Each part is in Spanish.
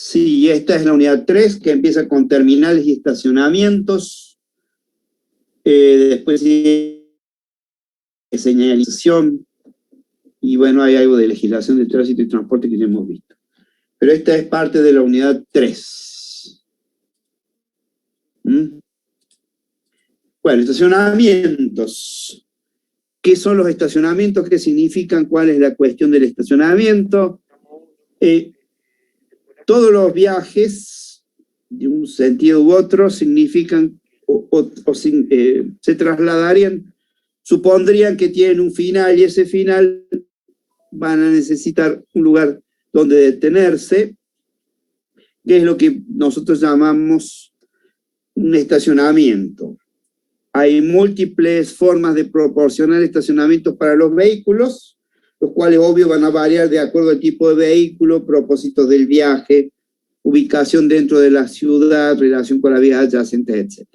Sí, esta es la unidad 3, que empieza con terminales y estacionamientos. Después sigue señalización. Y bueno, hay algo de legislación de tránsito y transporte que ya hemos visto. Pero esta es parte de la unidad 3. Bueno, estacionamientos. ¿Qué son los estacionamientos? ¿Qué significan? ¿Cuál es la cuestión del estacionamiento? Todos los viajes, de un sentido u otro, significan se trasladarían, supondrían que tienen un final, y ese final van a necesitar un lugar donde detenerse, que es lo que nosotros llamamos un estacionamiento. Hay múltiples formas de proporcionar estacionamientos para los vehículos, los cuales obvio van a variar de acuerdo al tipo de vehículo, propósitos del viaje, ubicación dentro de la ciudad, relación con la vía adyacente, etc.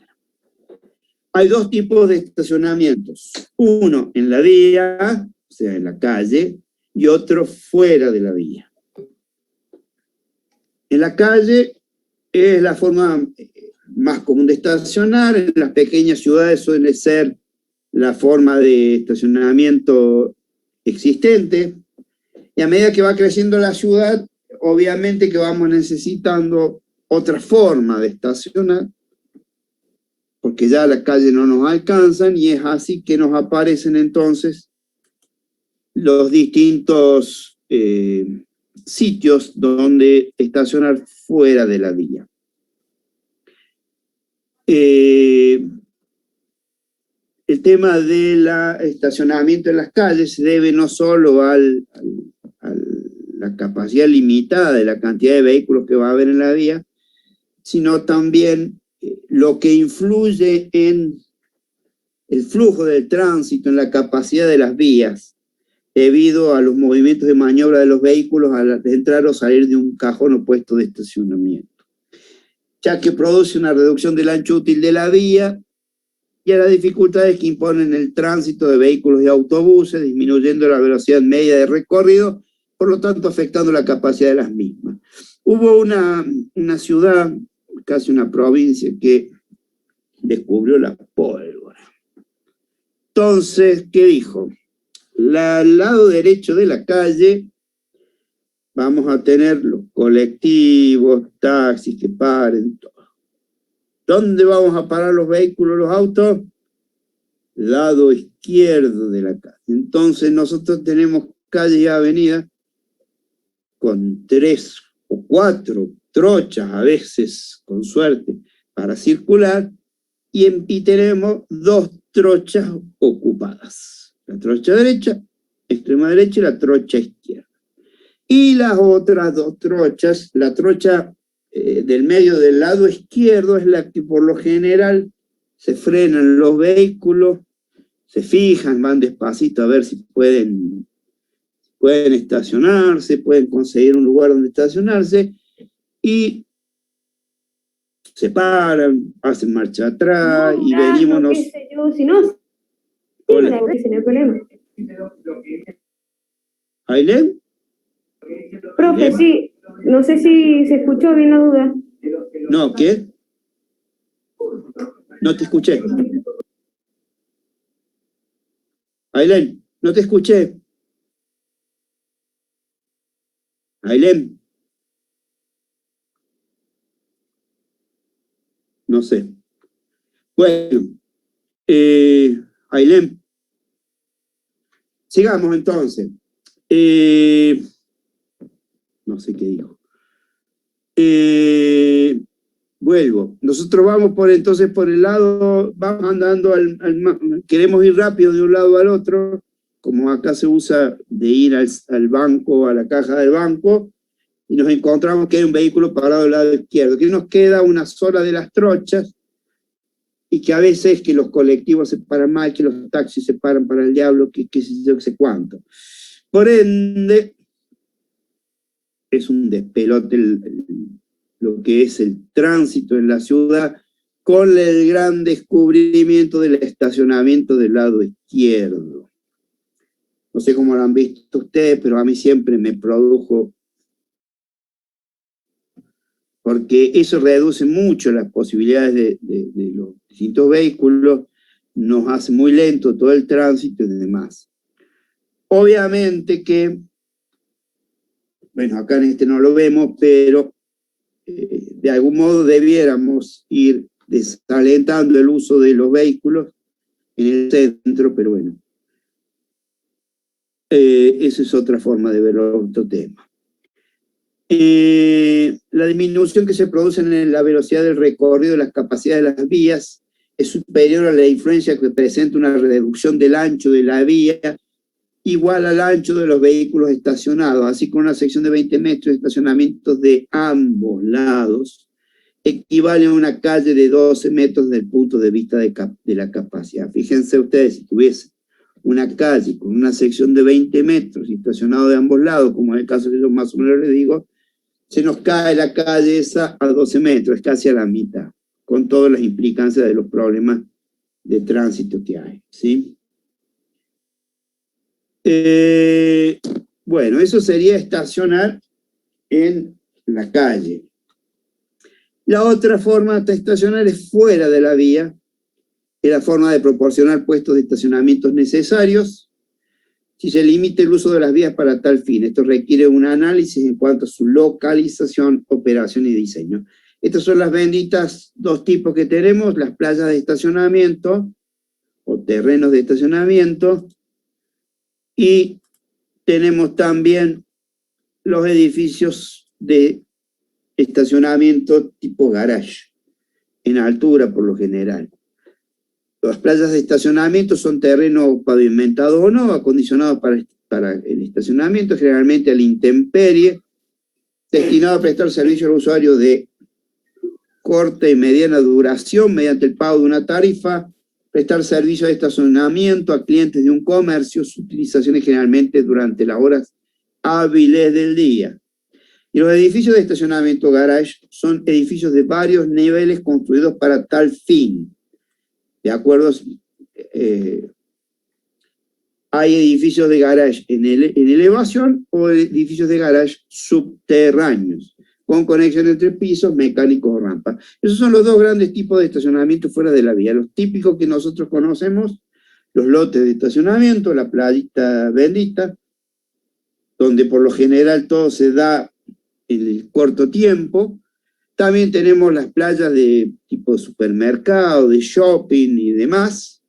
Hay dos tipos de estacionamientos. Uno en la vía, o sea, en la calle, y otro fuera de la vía. En la calle es la forma más común de estacionar. En las pequeñas ciudades suele ser la forma de estacionamiento existente. Y a medida que va creciendo la ciudad, obviamente que vamos necesitando otra forma de estacionar, porque ya las calles no nos alcanzan, y es así que nos aparecen entonces los distintos sitios donde estacionar fuera de la vía. El tema del estacionamiento en las calles se debe no solo a la capacidad limitada de la cantidad de vehículos que va a haber en la vía, sino también lo que influye en el flujo del tránsito, en la capacidad de las vías, debido a los movimientos de maniobra de los vehículos al entrar o salir de un cajón o puesto de estacionamiento, ya que produce una reducción del ancho útil de la vía y a las dificultades que imponen el tránsito de vehículos y autobuses, disminuyendo la velocidad media de recorrido, por lo tanto afectando la capacidad de las mismas. Hubo una ciudad, casi una provincia, que descubrió la pólvora. Entonces, ¿qué dijo? Al lado derecho de la calle vamos a tener los colectivos, taxis que paren, todo. ¿Dónde vamos a parar los vehículos, los autos? Lado izquierdo de la calle. Entonces nosotros tenemos calles y avenidas con 3 o 4 trochas, a veces con suerte, para circular, y tenemos 2 trochas ocupadas. La trocha derecha, extrema derecha, y la trocha izquierda. Y las otras 2 trochas, la trocha del medio del lado izquierdo es la que por lo general se frenan los vehículos, se fijan, van despacito a ver si pueden estacionarse, pueden conseguir un lugar donde estacionarse, y se paran, hacen marcha atrás, y venimos... qué sé yo, si no, no hay problema. ¿Ailén? Profe, sí, no sé si se escuchó bien la duda. No, ¿qué? No te escuché. Ailén, no te escuché. Ailén. No sé. Bueno, Ailén. Sigamos entonces. No sé qué dijo. Vuelvo. Nosotros vamos entonces por el lado, vamos andando queremos ir rápido de un lado al otro, como acá se usa de ir al banco, a la caja del banco, y nos encontramos que hay un vehículo parado del lado izquierdo, que nos queda una sola de las trochas, y que a veces que los colectivos se paran mal, que los taxis se paran para el diablo, que yo sé cuánto. Por ende, es un despelote lo que es el tránsito en la ciudad, con el gran descubrimiento del estacionamiento del lado izquierdo. No sé cómo lo han visto ustedes, pero a mí siempre me produjo porque eso reduce mucho las posibilidades de los distintos vehículos, nos hace muy lento todo el tránsito y demás. Obviamente que, bueno, acá en este no lo vemos, pero de algún modo debiéramos ir desalentando el uso de los vehículos en el centro, pero bueno, esa es otra forma de ver otro tema. La disminución que se produce en la velocidad del recorrido de las capacidades de las vías es superior a la influencia que presenta una reducción del ancho de la vía igual al ancho de los vehículos estacionados, así como una sección de 20 metros de estacionamientos de ambos lados equivale a una calle de 12 metros desde el punto de vista de la capacidad. Fíjense ustedes, si tuviese una calle con una sección de 20 metros y estacionado de ambos lados, como es el caso que yo más o menos les digo, se nos cae la calle esa a 12 metros, es casi a la mitad, con todas las implicancias de los problemas de tránsito que hay, ¿sí? Bueno, eso sería estacionar en la calle. La otra forma de estacionar es fuera de la vía, es la forma de proporcionar puestos de estacionamientos necesarios si se limita el uso de las vías para tal fin. Esto requiere un análisis en cuanto a su localización, operación y diseño. Estas son las benditas dos tipos que tenemos, las playas de estacionamiento o terrenos de estacionamiento, y tenemos también los edificios de estacionamiento tipo garage, en altura por lo general. Las playas de estacionamiento son terrenos pavimentados o no, acondicionados para el estacionamiento, generalmente a la intemperie, destinado a prestar servicio al usuario de corta y mediana duración mediante el pago de una tarifa, prestar servicio de estacionamiento a clientes de un comercio, su utilización es generalmente durante las horas hábiles del día. Y los edificios de estacionamiento garage son edificios de varios niveles construidos para tal fin. De acuerdo, hay edificios de garage en elevación o edificios de garage subterráneos, con conexión entre pisos, mecánicos o rampas. Esos son los dos grandes tipos de estacionamiento fuera de la vía. Los típicos que nosotros conocemos, los lotes de estacionamiento, la playita bendita, donde por lo general todo se da en el corto tiempo. También tenemos las playas de tipo supermercado, de shopping y demás,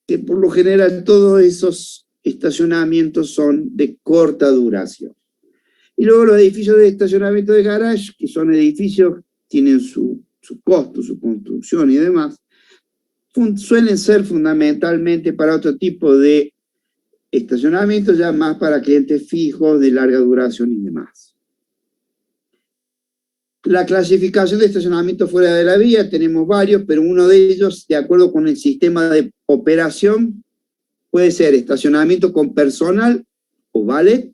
que por lo general todos esos estacionamientos son de corta duración. Y luego los edificios de estacionamiento de garage, que son edificios que tienen su costo, su construcción y demás, suelen ser fundamentalmente para otro tipo de estacionamiento, ya más para clientes fijos, de larga duración y demás. La clasificación de estacionamiento fuera de la vía, tenemos varios, pero uno de ellos, de acuerdo con el sistema de operación, puede ser estacionamiento con personal o valet,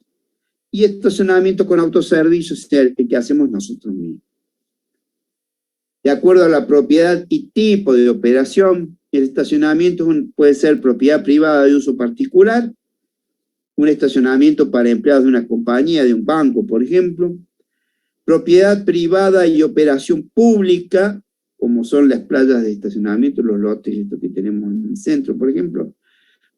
y estacionamiento con autoservicio, el que hacemos nosotros mismos. De acuerdo a la propiedad y tipo de operación, el estacionamiento puede ser propiedad privada de uso particular, un estacionamiento para empleados de una compañía, de un banco, por ejemplo, propiedad privada y operación pública, como son las playas de estacionamiento, los lotes estos que tenemos en el centro, por ejemplo,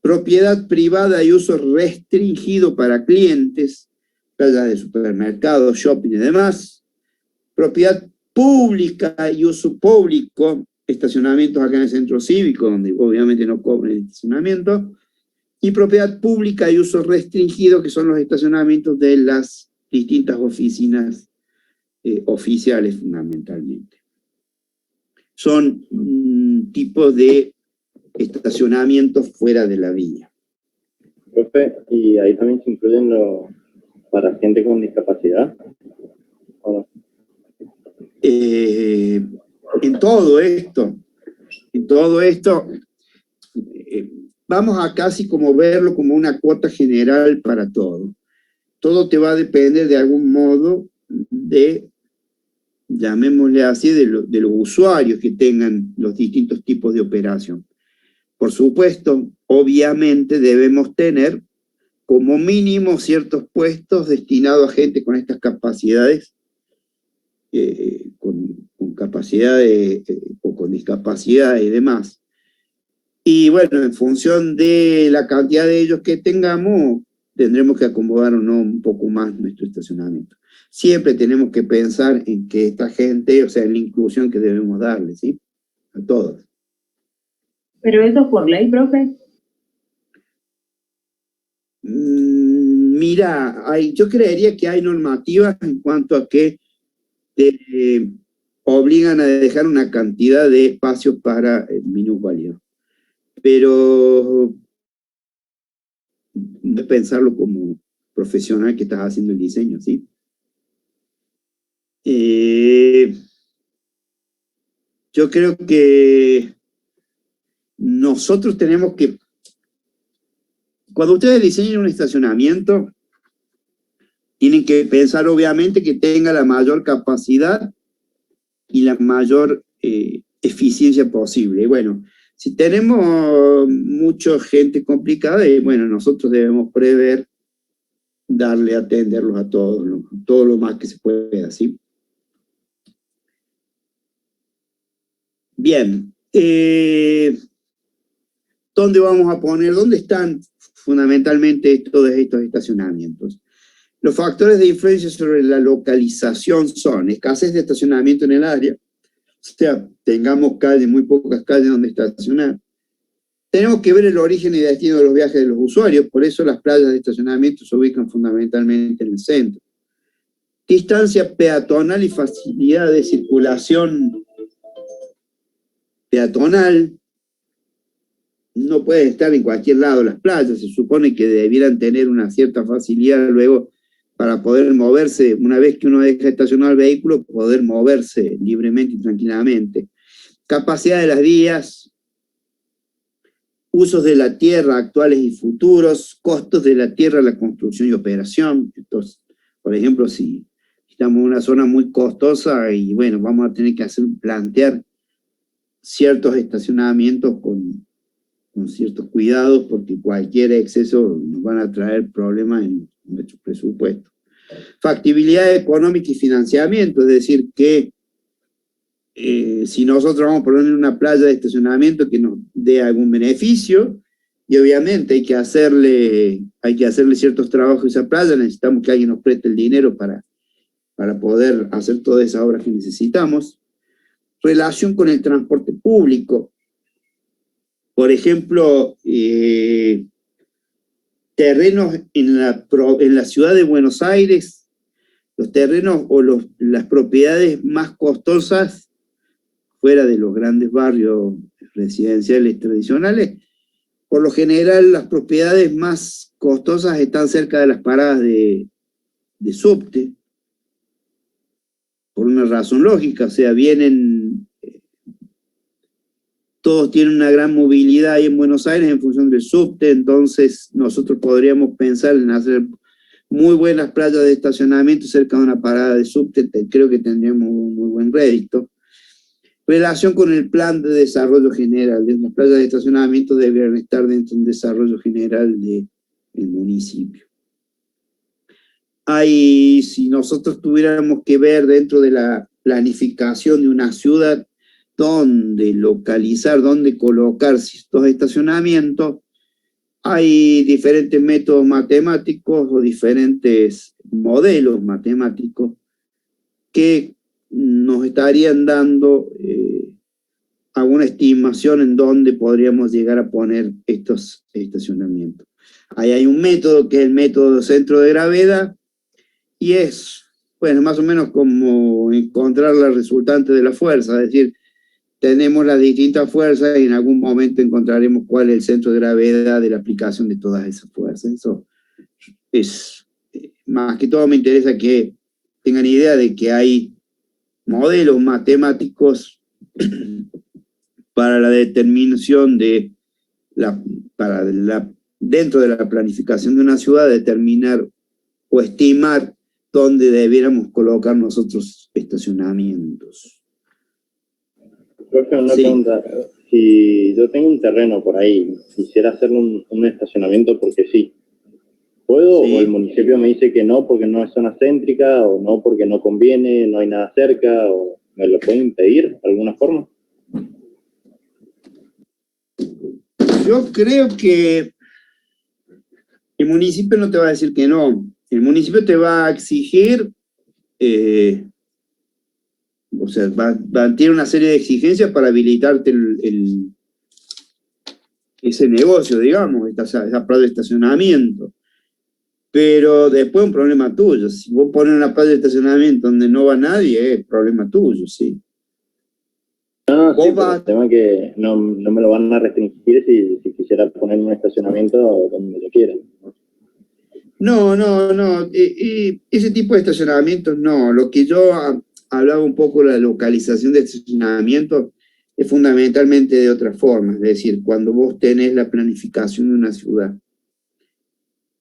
propiedad privada y uso restringido para clientes, playas de supermercados, shopping y demás, propiedad pública y uso público, estacionamientos acá en el centro cívico, donde obviamente no cobran el estacionamiento, y propiedad pública y uso restringido, que son los estacionamientos de las distintas oficinas oficiales fundamentalmente. Son tipos de estacionamientos fuera de la vía. Profe, ¿y ahí también se incluyen para gente con discapacidad? ¿O no? En todo esto, vamos a casi como verlo como una cuota general para todo. Todo te va a depender de algún modo de, llamémosle así, de los usuarios que tengan los distintos tipos de operación. Por supuesto, obviamente debemos tener como mínimo ciertos puestos destinados a gente con estas capacidades con capacidad o con discapacidad y demás. Y bueno, en función de la cantidad de ellos que tengamos, tendremos que acomodar o no un poco más nuestro estacionamiento. Siempre tenemos que pensar en que esta gente, o sea, en la inclusión que debemos darle, ¿sí? A todos. ¿Pero eso es por ley, profe? Mira, yo creería que hay normativas en cuanto a que obligan a dejar una cantidad de espacios para minusválidos. Pero de pensarlo como profesional que estás haciendo el diseño, ¿sí? Yo creo que nosotros tenemos que, cuando ustedes diseñen un estacionamiento, tienen que pensar obviamente que tenga la mayor capacidad y la mayor eficiencia posible. Bueno, si tenemos mucha gente complicada, bueno, nosotros debemos prever darle a atenderlos a todos, todo lo más que se pueda, ¿sí? Bien, ¿dónde vamos a poner? ¿Dónde están fundamentalmente todos estos estacionamientos? Los factores de influencia sobre la localización son escasez de estacionamiento en el área, o sea, tengamos calles, muy pocas calles donde estacionar. Tenemos que ver el origen y destino de los viajes de los usuarios, por eso las playas de estacionamiento se ubican fundamentalmente en el centro. Distancia peatonal y facilidad de circulación peatonal. No pueden estar en cualquier lado las playas, se supone que debieran tener una cierta facilidad luego para poder moverse, una vez que uno deja estacionado el vehículo, poder moverse libremente y tranquilamente. Capacidad de las vías, usos de la tierra actuales y futuros, costos de la tierra, la construcción y operación. Entonces, por ejemplo, si estamos en una zona muy costosa y bueno, vamos a tener que plantear ciertos estacionamientos con ciertos cuidados, porque cualquier exceso nos van a traer problemas en nuestro presupuesto. Factibilidad económica y financiamiento, es decir, que si nosotros vamos a poner una playa de estacionamiento que nos dé algún beneficio, y obviamente hay que hacerle ciertos trabajos a esa playa, necesitamos que alguien nos preste el dinero para poder hacer todas esas obras que necesitamos. Relación con el transporte público. Por ejemplo, terrenos en la ciudad de Buenos Aires, los terrenos o las propiedades más costosas, fuera de los grandes barrios residenciales tradicionales, por lo general las propiedades más costosas están cerca de las paradas de subte, por una razón lógica, o sea, todos tienen una gran movilidad ahí en Buenos Aires en función del subte, entonces nosotros podríamos pensar en hacer muy buenas playas de estacionamiento cerca de una parada de subte, creo que tendríamos un muy buen rédito. Relación con el plan de desarrollo general, las playas de estacionamiento deberían estar dentro de un desarrollo general del municipio. Si nosotros tuviéramos que ver dentro de la planificación de una ciudad, dónde localizar, dónde colocar estos estacionamientos, hay diferentes métodos matemáticos o diferentes modelos matemáticos que nos estarían dando alguna estimación en dónde podríamos llegar a poner estos estacionamientos. Ahí hay un método que es el método centro de gravedad y es, bueno, más o menos como encontrar la resultante de la fuerza, es decir, tenemos las distintas fuerzas y en algún momento encontraremos cuál es el centro de gravedad de la aplicación de todas esas fuerzas. Eso es, más que todo me interesa que tengan idea de que hay modelos matemáticos para la determinación dentro de la planificación de una ciudad, determinar o estimar dónde debiéramos colocar nosotros estacionamientos. Profe, una pregunta. Si yo tengo un terreno por ahí, quisiera hacer un estacionamiento porque sí, ¿puedo? Sí. ¿O el municipio me dice que no porque no es zona céntrica, o no porque no conviene, no hay nada cerca, o me lo puede impedir de alguna forma? Yo creo que el municipio no te va a decir que no. El municipio te va a exigir, o sea, tiene una serie de exigencias para habilitarte ese negocio, digamos, esa plaza de estacionamiento. Pero después es un problema tuyo. Si vos pones una plaza de estacionamiento donde no va nadie, es problema tuyo, sí. No, sí, pero el tema es que no me lo van a restringir si quisiera poner un estacionamiento donde yo quiera. No. Ese tipo de estacionamientos no. Lo que yo hablaba un poco de la localización de estacionamientos es fundamentalmente de otra forma. Es decir, cuando vos tenés la planificación de una ciudad,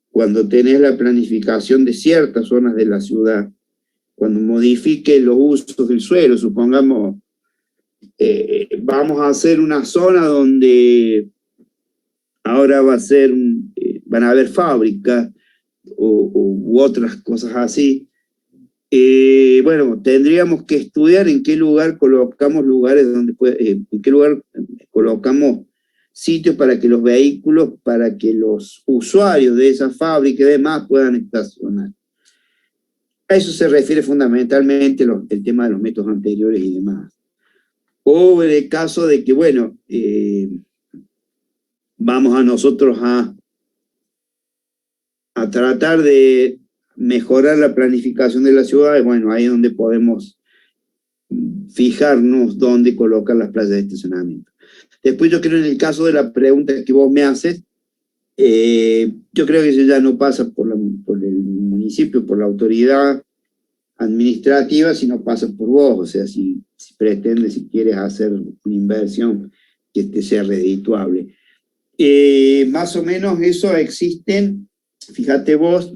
cuando tenés la planificación de ciertas zonas de la ciudad, cuando modifiques los usos del suelo, supongamos, vamos a hacer una zona donde ahora van a haber fábricas u otras cosas así. Bueno, tendríamos que estudiar en qué lugar colocamos en qué lugar colocamos sitios para que los vehículos, para que los usuarios de esa fábrica y demás puedan estacionar. A eso se refiere fundamentalmente el tema de los métodos anteriores y demás. O en el caso de que, bueno, vamos a nosotros a tratar de mejorar la planificación de la ciudad, bueno, ahí es donde podemos fijarnos dónde colocar las plazas de estacionamiento. Después yo creo en el caso de la pregunta que vos me haces, yo creo que eso ya no pasa por el municipio, por la autoridad administrativa, sino pasa por vos, o sea, si pretendes, si quieres hacer una inversión que sea redituable. Más o menos eso existen, fíjate vos,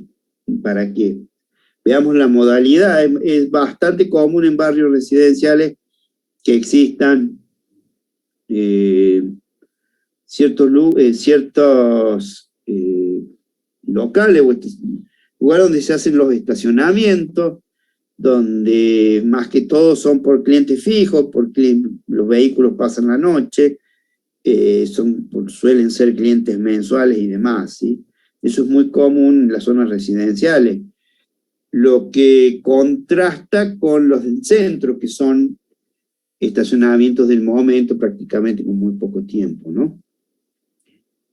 para que veamos la modalidad, es bastante común en barrios residenciales que existan ciertos locales o lugares donde se hacen los estacionamientos, donde más que todo son por clientes fijos, porque los vehículos pasan la noche, suelen ser clientes mensuales y demás, ¿sí? Eso es muy común en las zonas residenciales, lo que contrasta con los del centro, que son estacionamientos del momento, prácticamente con muy poco tiempo, ¿no?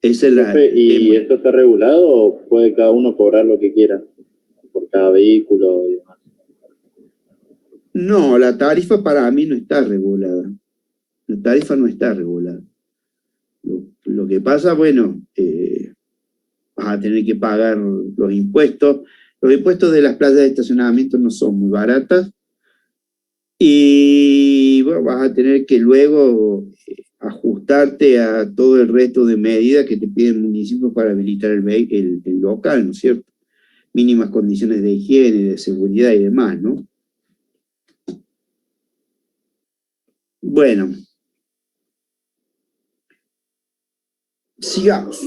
Esa es ¿Y esto está regulado o puede cada uno cobrar lo que quiera por cada vehículo y demás? No, la tarifa para mí no está regulada. La tarifa no está regulada. Lo que pasa, bueno, vas a tener que pagar los impuestos. Los impuestos de las plazas de estacionamiento no son muy baratas. Y bueno, vas a tener que luego ajustarte a todo el resto de medidas que te piden municipios para habilitar el local, ¿no es cierto? Mínimas condiciones de higiene, de seguridad y demás, ¿no? Bueno. Sigamos.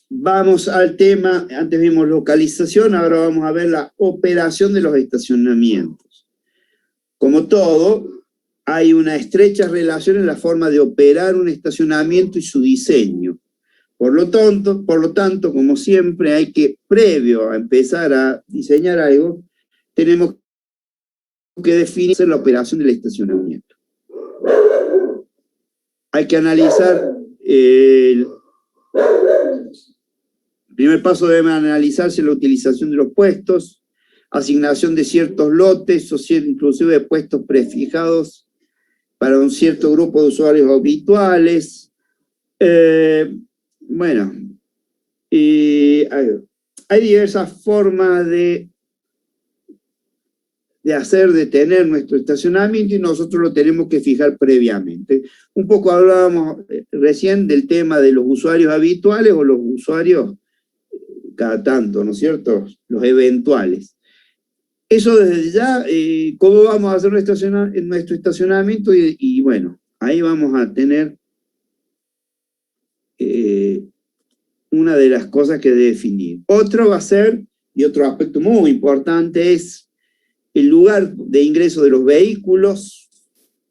Vamos al tema, antes vimos localización, ahora vamos a ver la operación de los estacionamientos. Como todo, hay una estrecha relación en la forma de operar un estacionamiento y su diseño. Por lo tanto, como siempre, hay que, previo a empezar a diseñar algo, tenemos que definir la operación del estacionamiento. Hay que analizar el primer paso debe analizarse la utilización de los puestos, asignación de ciertos lotes, o inclusive de puestos prefijados para un cierto grupo de usuarios habituales. Bueno, hay diversas formas de tener nuestro estacionamiento y nosotros lo tenemos que fijar previamente. Un poco hablábamos recién del tema de los usuarios habituales o los usuarios cada tanto, ¿no es cierto? Los eventuales. Eso desde ya, ¿cómo vamos a hacer nuestro estacionamiento? Y bueno, ahí vamos a tener una de las cosas que debe definir. Otro va a ser, y otro aspecto muy importante, es el lugar de ingreso de los vehículos,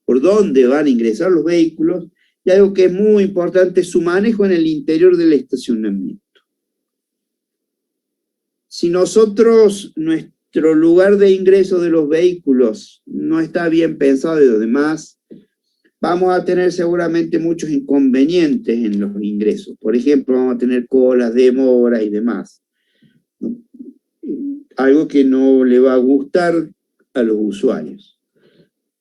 por dónde van a ingresar los vehículos, y algo que es muy importante es su manejo en el interior del estacionamiento. Si nuestro lugar de ingreso de los vehículos no está bien pensado y lo demás, vamos a tener seguramente muchos inconvenientes en los ingresos. Por ejemplo, vamos a tener colas, demoras y demás. Algo que no le va a gustar a los usuarios.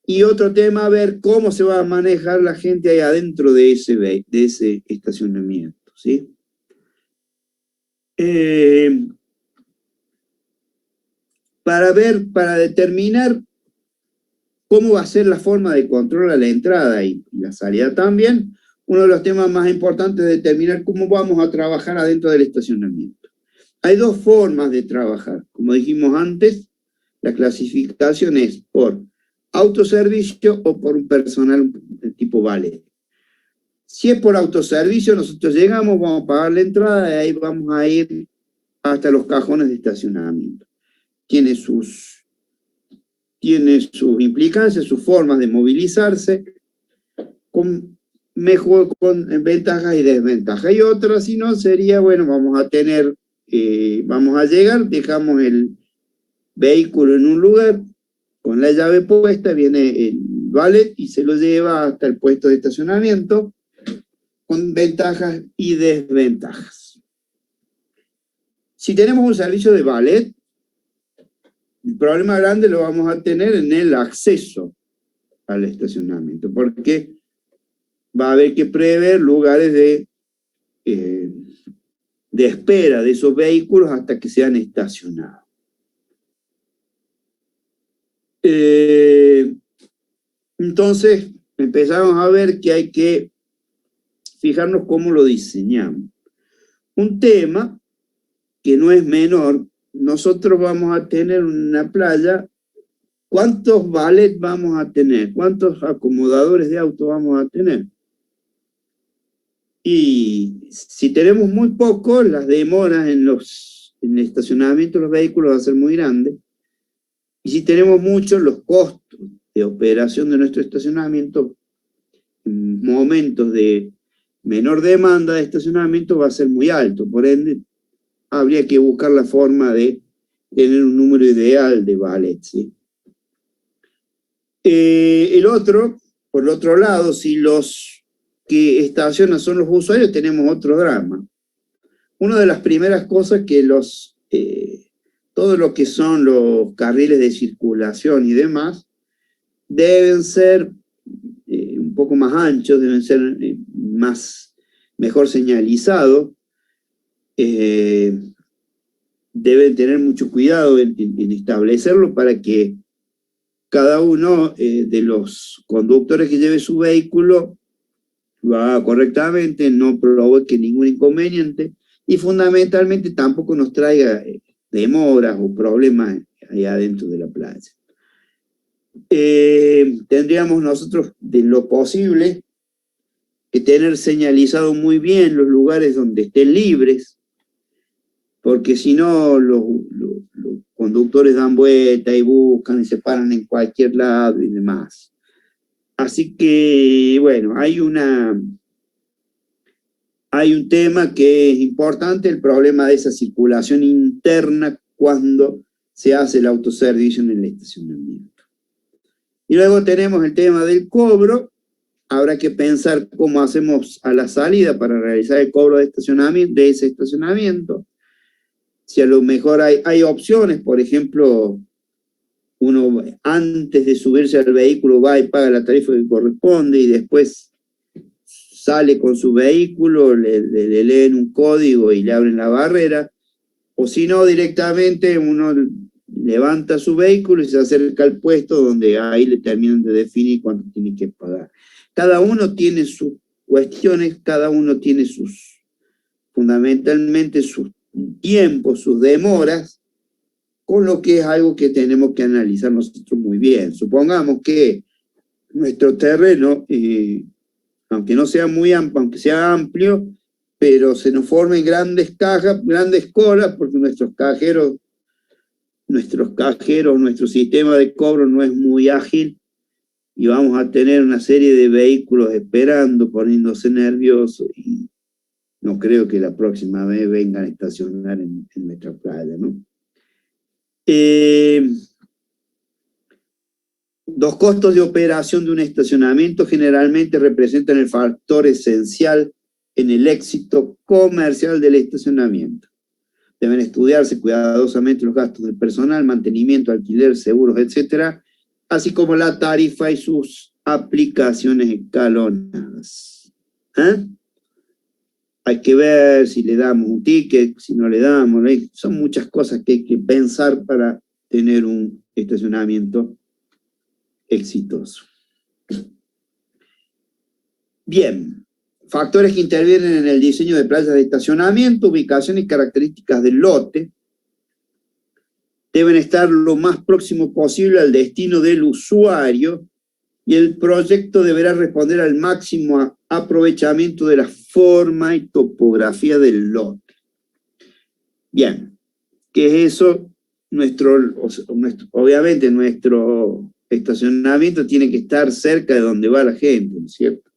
Y otro tema, ver cómo se va a manejar la gente ahí adentro de ese estacionamiento, ¿sí? Para determinar cómo va a ser la forma de control a la entrada y la salida también, uno de los temas más importantes es determinar cómo vamos a trabajar adentro del estacionamiento. Hay dos formas de trabajar. Como dijimos antes, la clasificación es por autoservicio o por un personal de tipo vale. Si es por autoservicio, nosotros llegamos, vamos a pagar la entrada y ahí vamos a ir hasta los cajones de estacionamiento. Tiene sus implicancias, sus formas de movilizarse, con ventajas y desventajas. Y otra, si no, sería, bueno, vamos a llegar, dejamos el vehículo en un lugar, con la llave puesta, viene el valet y se lo lleva hasta el puesto de estacionamiento, con ventajas y desventajas. Si tenemos un servicio de valet, el problema grande lo vamos a tener en el acceso al estacionamiento, porque va a haber que prever lugares de espera de esos vehículos hasta que sean estacionados. Entonces, empezamos a ver que hay que fijarnos cómo lo diseñamos. Un tema que no es menor, nosotros vamos a tener una playa, ¿cuántos valets vamos a tener? ¿Cuántos acomodadores de auto vamos a tener? Y si tenemos muy pocos, las demoras en el estacionamiento de los vehículos van a ser muy grandes. Y si tenemos muchos, los costos de operación de nuestro estacionamiento, en momentos de menor demanda de estacionamiento, va a ser muy alto. Por ende, habría que buscar la forma de tener un número ideal de valets, ¿sí? Por el otro lado, si los que estacionan son los usuarios, tenemos otro drama. Una de las primeras cosas que todo lo que son los carriles de circulación y demás, deben ser un poco más anchos, deben ser mejor señalizados, deben tener mucho cuidado en establecerlo para que cada uno de los conductores que lleve su vehículo lo haga correctamente, no provoque ningún inconveniente y fundamentalmente tampoco nos traiga demoras o problemas ahí adentro de la playa. Tendríamos nosotros, de lo posible, que tener señalizado muy bien los lugares donde estén libres, porque si no, los conductores dan vuelta y buscan y se paran en cualquier lado y demás. Así que, bueno, hay un tema que es importante, el problema de esa circulación interna cuando se hace el autoservicio en el estacionamiento. Y luego tenemos el tema del cobro. Habrá que pensar cómo hacemos a la salida para realizar el cobro de ese estacionamiento. Si a lo mejor hay opciones, por ejemplo, uno antes de subirse al vehículo va y paga la tarifa que corresponde y después sale con su vehículo, le leen un código y le abren la barrera, o si no, directamente uno levanta su vehículo y se acerca al puesto donde ahí le terminan de definir cuánto tiene que pagar. Cada uno tiene sus cuestiones, cada uno tiene fundamentalmente sus tiempos, sus demoras, con lo que es algo que tenemos que analizar nosotros muy bien. Supongamos que nuestro terreno, aunque no sea muy amplio, aunque sea amplio, pero se nos formen grandes cajas, grandes colas, porque nuestro sistema de cobro no es muy ágil, y vamos a tener una serie de vehículos esperando, poniéndose nerviosos, y no creo que la próxima vez vengan a estacionar en nuestra playa, ¿no? Los costos de operación de un estacionamiento generalmente representan el factor esencial en el éxito comercial del estacionamiento. Deben estudiarse cuidadosamente los gastos de personal, mantenimiento, alquiler, seguros, etcétera, así como la tarifa y sus aplicaciones escalonadas. Hay que ver si le damos un ticket, si no le damos. Son muchas cosas que hay que pensar para tener un estacionamiento exitoso. Bien, factores que intervienen en el diseño de playas de estacionamiento, ubicación y características del lote. Deben estar lo más próximo posible al destino del usuario y el proyecto deberá responder al máximo aprovechamiento de la forma y topografía del lote. Bien, ¿qué es eso? Obviamente nuestro estacionamiento tiene que estar cerca de donde va la gente, ¿no es cierto?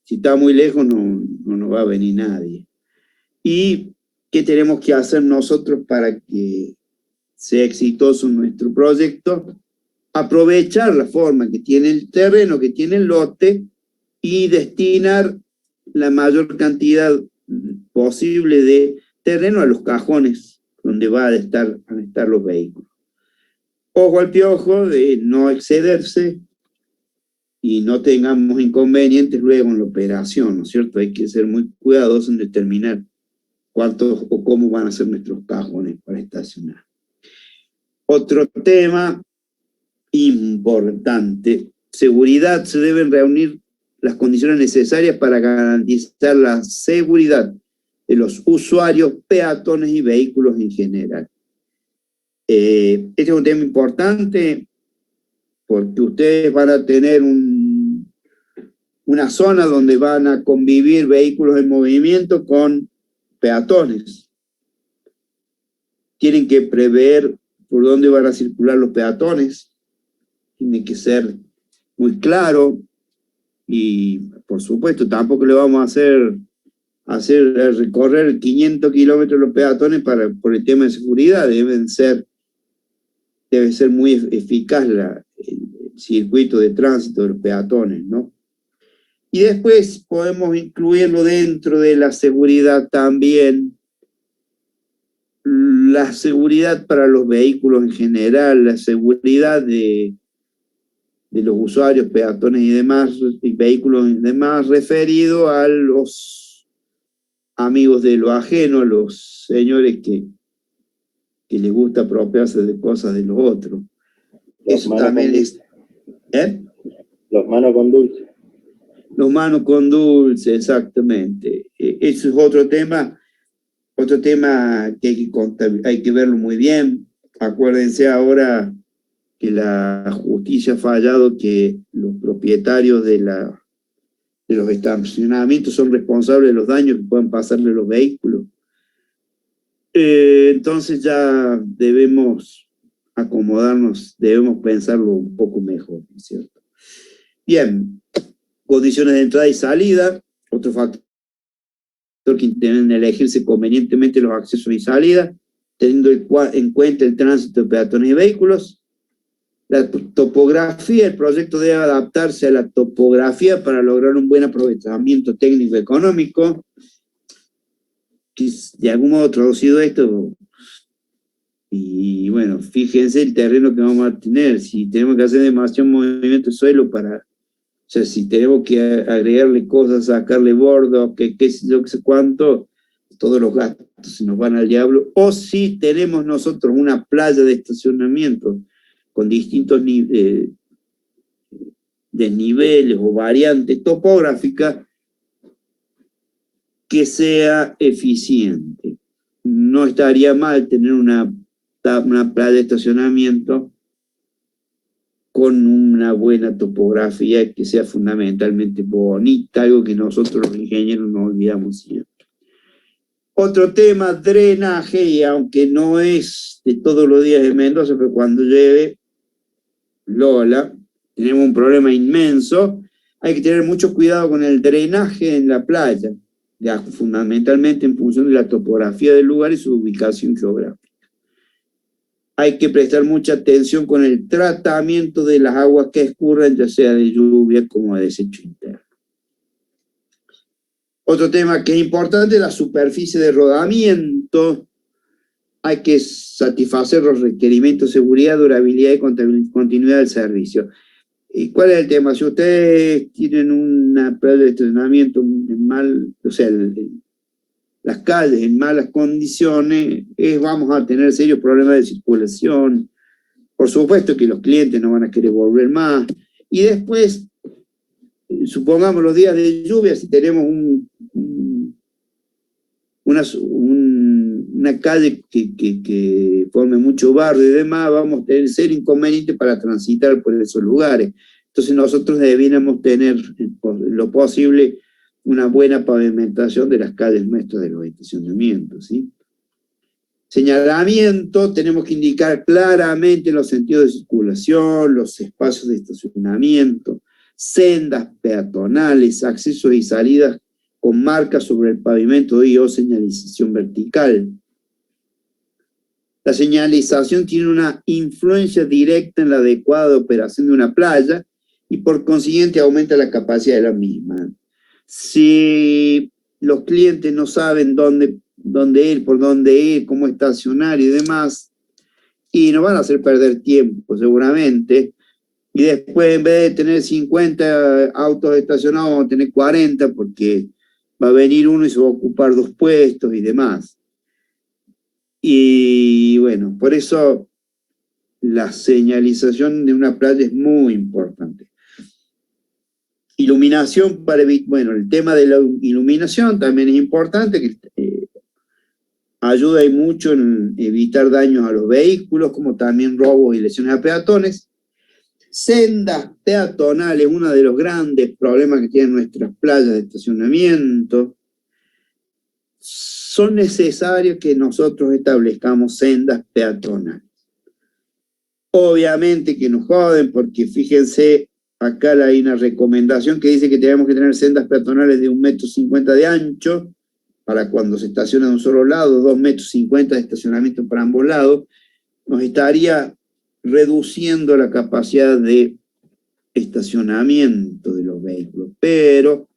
Si está muy lejos no nos va a venir nadie. ¿Y qué tenemos que hacer nosotros para que sea exitoso nuestro proyecto? Aprovechar la forma que tiene el terreno, que tiene el lote, y destinar la mayor cantidad posible de terreno a los cajones donde van a estar los vehículos. Ojo al piojo de no excederse y no tengamos inconvenientes luego en la operación, ¿no es cierto? Hay que ser muy cuidadosos en determinar cuántos o cómo van a ser nuestros cajones para estacionar. Otro tema importante, seguridad. Se deben reunir las condiciones necesarias para garantizar la seguridad de los usuarios, peatones y vehículos en general. Este es un tema importante porque ustedes van a tener una zona donde van a convivir vehículos en movimiento con peatones. Tienen que prever por dónde van a circular los peatones. Tiene que ser muy claro y, por supuesto, tampoco le vamos a hacer recorrer 500 kilómetros los peatones por el tema de seguridad. Debe ser muy eficaz el circuito de tránsito de los peatones, ¿no? Y después podemos incluirlo dentro de la seguridad también, la seguridad para los vehículos en general, la seguridad de los usuarios, peatones y demás, y vehículos y demás, referido a los amigos de lo ajeno, a los señores que les gusta apropiarse de cosas de los otros. Eso también es... Los manos con dulce. Los manos con dulce, exactamente. Eso es otro tema que hay que verlo muy bien. Acuérdense ahora que la justicia ha fallado que los propietarios de los estacionamientos son responsables de los daños que puedan pasarle a los vehículos. Entonces ya debemos acomodarnos, debemos pensarlo un poco mejor, ¿no es cierto? Bien, condiciones de entrada y salida, otro factor que deben elegirse convenientemente los accesos y salidas, teniendo en cuenta el tránsito de peatones y vehículos. La topografía, el proyecto debe adaptarse a la topografía para lograr un buen aprovechamiento técnico y económico. De algún modo traducido esto, y bueno, fíjense el terreno que vamos a tener. Si tenemos que hacer demasiado movimiento de suelo o sea, si tenemos que agregarle cosas, sacarle bordo, qué sé yo, qué sé cuánto, todos los gastos se nos van al diablo. O si tenemos nosotros una playa de estacionamiento con distintos desniveles o variantes topográficas, que sea eficiente. No estaría mal tener una playa de estacionamiento con una buena topografía que sea fundamentalmente bonita, algo que nosotros los ingenieros no olvidamos siempre. Otro tema, drenaje, y aunque no es de todos los días de Mendoza, pero cuando llueve, Lola, tenemos un problema inmenso. Hay que tener mucho cuidado con el drenaje en la playa, ya, fundamentalmente en función de la topografía del lugar y su ubicación geográfica. Hay que prestar mucha atención con el tratamiento de las aguas que escurren, ya sea de lluvia como de desecho interno. Otro tema que es importante, la superficie de rodamiento. Hay que satisfacer los requerimientos de seguridad, durabilidad y continuidad del servicio. ¿Y cuál es el tema? Si ustedes tienen una playa de estacionamiento en mal, o sea, las calles en malas condiciones, vamos a tener serios problemas de circulación. Por supuesto que los clientes no van a querer volver más. Y después, supongamos los días de lluvia, si tenemos una calle que forme mucho barrio y demás, vamos a tener ser inconveniente para transitar por esos lugares. Entonces nosotros deberíamos tener, lo posible, una buena pavimentación de las calles nuestras de los estacionamientos, ¿sí? Señalamiento, tenemos que indicar claramente los sentidos de circulación, los espacios de estacionamiento, sendas peatonales, accesos y salidas con marcas sobre el pavimento y o señalización vertical. La señalización tiene una influencia directa en la adecuada operación de una playa y por consiguiente aumenta la capacidad de la misma. Si los clientes no saben dónde ir, por dónde ir, cómo estacionar y demás, y nos van a hacer perder tiempo seguramente, y después en vez de tener 50 autos estacionados vamos a tener 40 porque va a venir uno y se va a ocupar 2 puestos y demás. Y bueno, por eso la señalización de una playa es muy importante. Iluminación para evitar, bueno, el tema de la iluminación también es importante, que ayuda y mucho en evitar daños a los vehículos, como también robos y lesiones a peatones. Sendas peatonales, uno de los grandes problemas que tienen nuestras playas de estacionamiento. Son necesarios que nosotros establezcamos sendas peatonales. Obviamente que nos joden, porque fíjense, acá hay una recomendación que dice que tenemos que tener sendas peatonales de 1,50 m de ancho, para cuando se estaciona de un solo lado, 2,50 m de estacionamiento para ambos lados. Nos estaría reduciendo la capacidad de estacionamiento de los vehículos, pero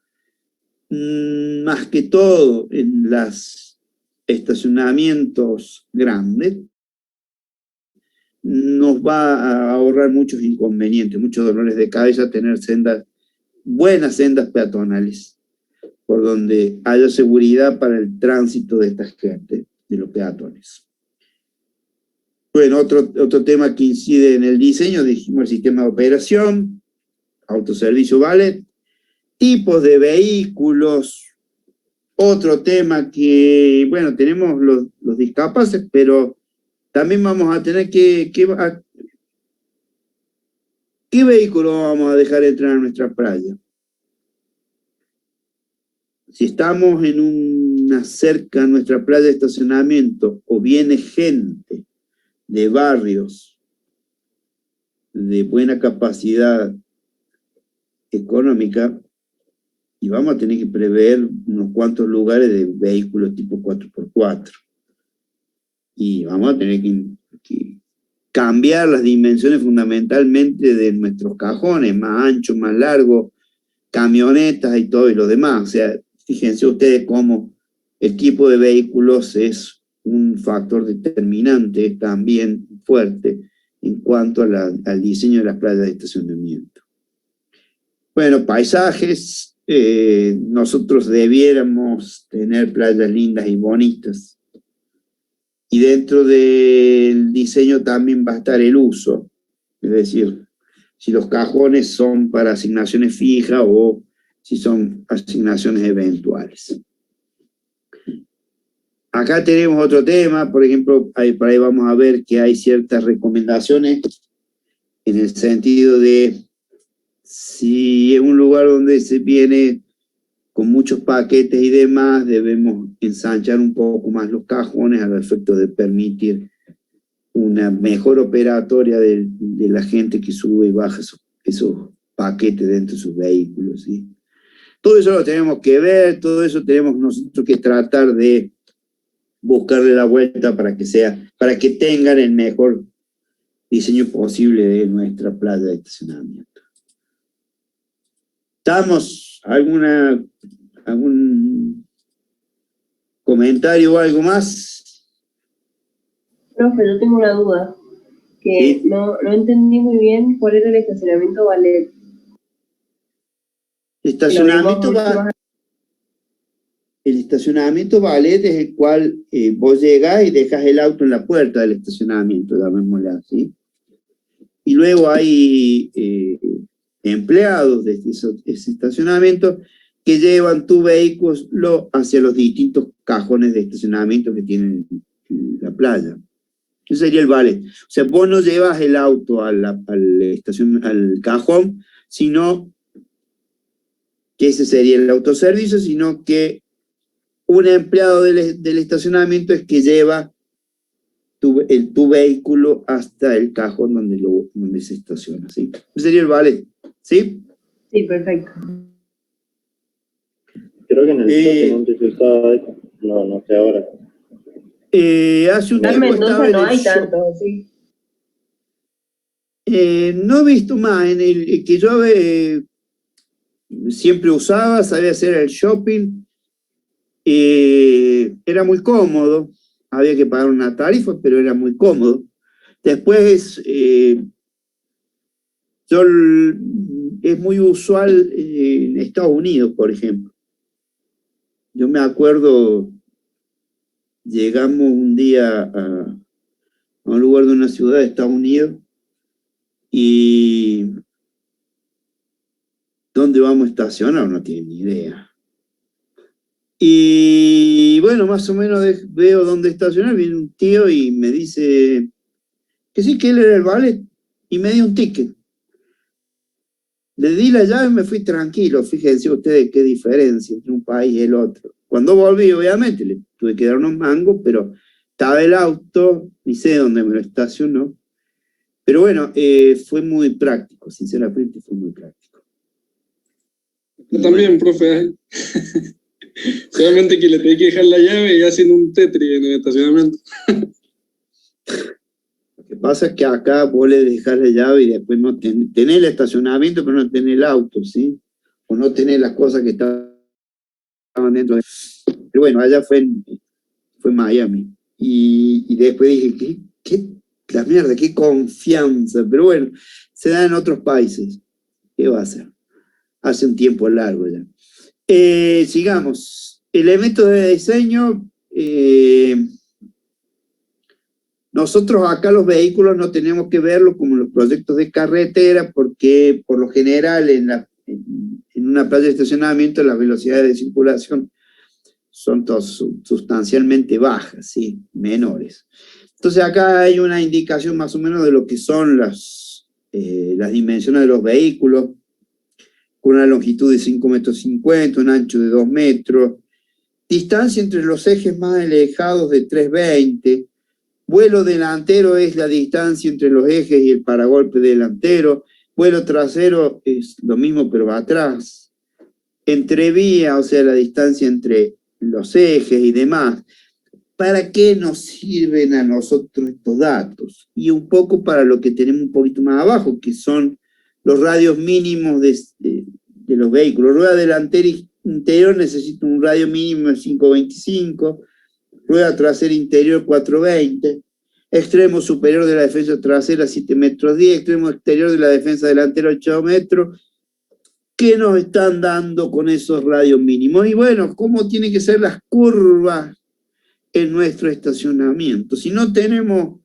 más que todo en los estacionamientos grandes nos va a ahorrar muchos inconvenientes, muchos dolores de cabeza tener buenas sendas peatonales por donde haya seguridad para el tránsito de esta gente, de los peatones. Bueno, otro tema que incide en el diseño, dijimos el sistema de operación, autoservicio valet, tipos de vehículos. Otro tema que, bueno, tenemos los discapaces, pero también vamos a tener ¿qué vehículo vamos a dejar entrar a nuestra playa? Si estamos en una cerca a nuestra playa de estacionamiento o viene gente de barrios de buena capacidad económica, y vamos a tener que prever unos cuantos lugares de vehículos tipo 4x4. Y vamos a tener que cambiar las dimensiones fundamentalmente de nuestros cajones, más anchos, más largos, camionetas y todo y lo demás. O sea, fíjense ustedes cómo el tipo de vehículos es un factor determinante también fuerte en cuanto al diseño de las playas de estacionamiento. Bueno, paisajes, nosotros debiéramos tener playas lindas y bonitas. Y dentro del diseño también va a estar el uso, es decir, si los cajones son para asignaciones fijas o si son asignaciones eventuales. Acá tenemos otro tema, por ejemplo, por ahí vamos a ver que hay ciertas recomendaciones en el sentido de si es un lugar donde se viene con muchos paquetes y demás, debemos ensanchar un poco más los cajones al efecto de permitir una mejor operatoria de la gente que sube y baja esos paquetes dentro de sus vehículos, ¿sí? Todo eso lo tenemos que ver, todo eso tenemos nosotros que tratar de buscarle la vuelta para que tengan el mejor diseño posible de nuestra playa de estacionamiento. ¿Algún comentario o algo más? Profe, yo tengo una duda, que ¿Sí? no entendí muy bien cuál era el estacionamiento ballet. El estacionamiento ballet es el cual vos llegás y dejas el auto en la puerta del estacionamiento, llamémosle así. Y luego hay empleados de ese estacionamiento que llevan tu vehículo hacia los distintos cajones de estacionamiento que tienen la playa. Eso sería el ballet. O sea, vos no llevas el auto al cajón, sino que ese sería el autoservicio, sino que un empleado del estacionamiento es que lleva tu vehículo hasta el cajón donde se estaciona, ¿sí? Ese sería el ballet, ¿sí? Sí, perfecto. Creo que en el shopping antes se usaba eso, no sé ahora. Hace un tiempo estaba no hay tanto, sí. No he visto más, en el que yo siempre usaba, sabía hacer el shopping, era muy cómodo, había que pagar una tarifa, pero era muy cómodo. Después, es muy usual en Estados Unidos, por ejemplo. Yo me acuerdo, llegamos un día a un lugar de una ciudad de Estados Unidos y ¿dónde vamos a estacionar? No tiene ni idea. Y bueno, más o menos veo dónde estacionar, viene un tío y me dice que sí, que él era el ballet, y me dio un ticket. Le di la llave y me fui tranquilo. Fíjense ustedes qué diferencia entre un país y el otro. Cuando volví, obviamente, le tuve que dar unos mangos, pero estaba el auto, ni sé dónde me lo estacionó. Pero bueno, fue muy práctico, sinceramente fue muy práctico. Yo también, profe. Solamente que le tenía que dejar la llave y haciendo un tetris en el estacionamiento. Lo que pasa es que acá vos le dejás la llave y después no tenés el estacionamiento, pero no tenés el auto, ¿sí? O no tenés las cosas que estaban dentro. Pero bueno, allá fue Miami. Y después dije, la mierda, qué confianza. Pero bueno, se da en otros países. ¿Qué va a hacer? Hace un tiempo largo ya. Sigamos. Elementos de diseño. Nosotros acá los vehículos no tenemos que verlos como los proyectos de carretera, porque por lo general en una playa de estacionamiento las velocidades de circulación son sustancialmente bajas, ¿sí? Menores. Entonces acá hay una indicación más o menos de lo que son las dimensiones de los vehículos, con una longitud de 5,50 metros, un ancho de 2 metros, distancia entre los ejes más alejados de 3,20, vuelo delantero es la distancia entre los ejes y el paragolpe delantero, vuelo trasero es lo mismo pero va atrás, entrevía, o sea la distancia entre los ejes y demás. ¿Para qué nos sirven a nosotros estos datos? Y un poco para lo que tenemos un poquito más abajo, que son los radios mínimos de los vehículos. Rueda delantera interior necesita un radio mínimo de 5,25, rueda trasera interior 4,20, extremo superior de la defensa trasera 7,10 metros, extremo exterior de la defensa delantera 8 metros. ¿Qué nos están dando con esos radios mínimos? Y bueno, ¿cómo tienen que ser las curvas en nuestro estacionamiento? Si no tenemos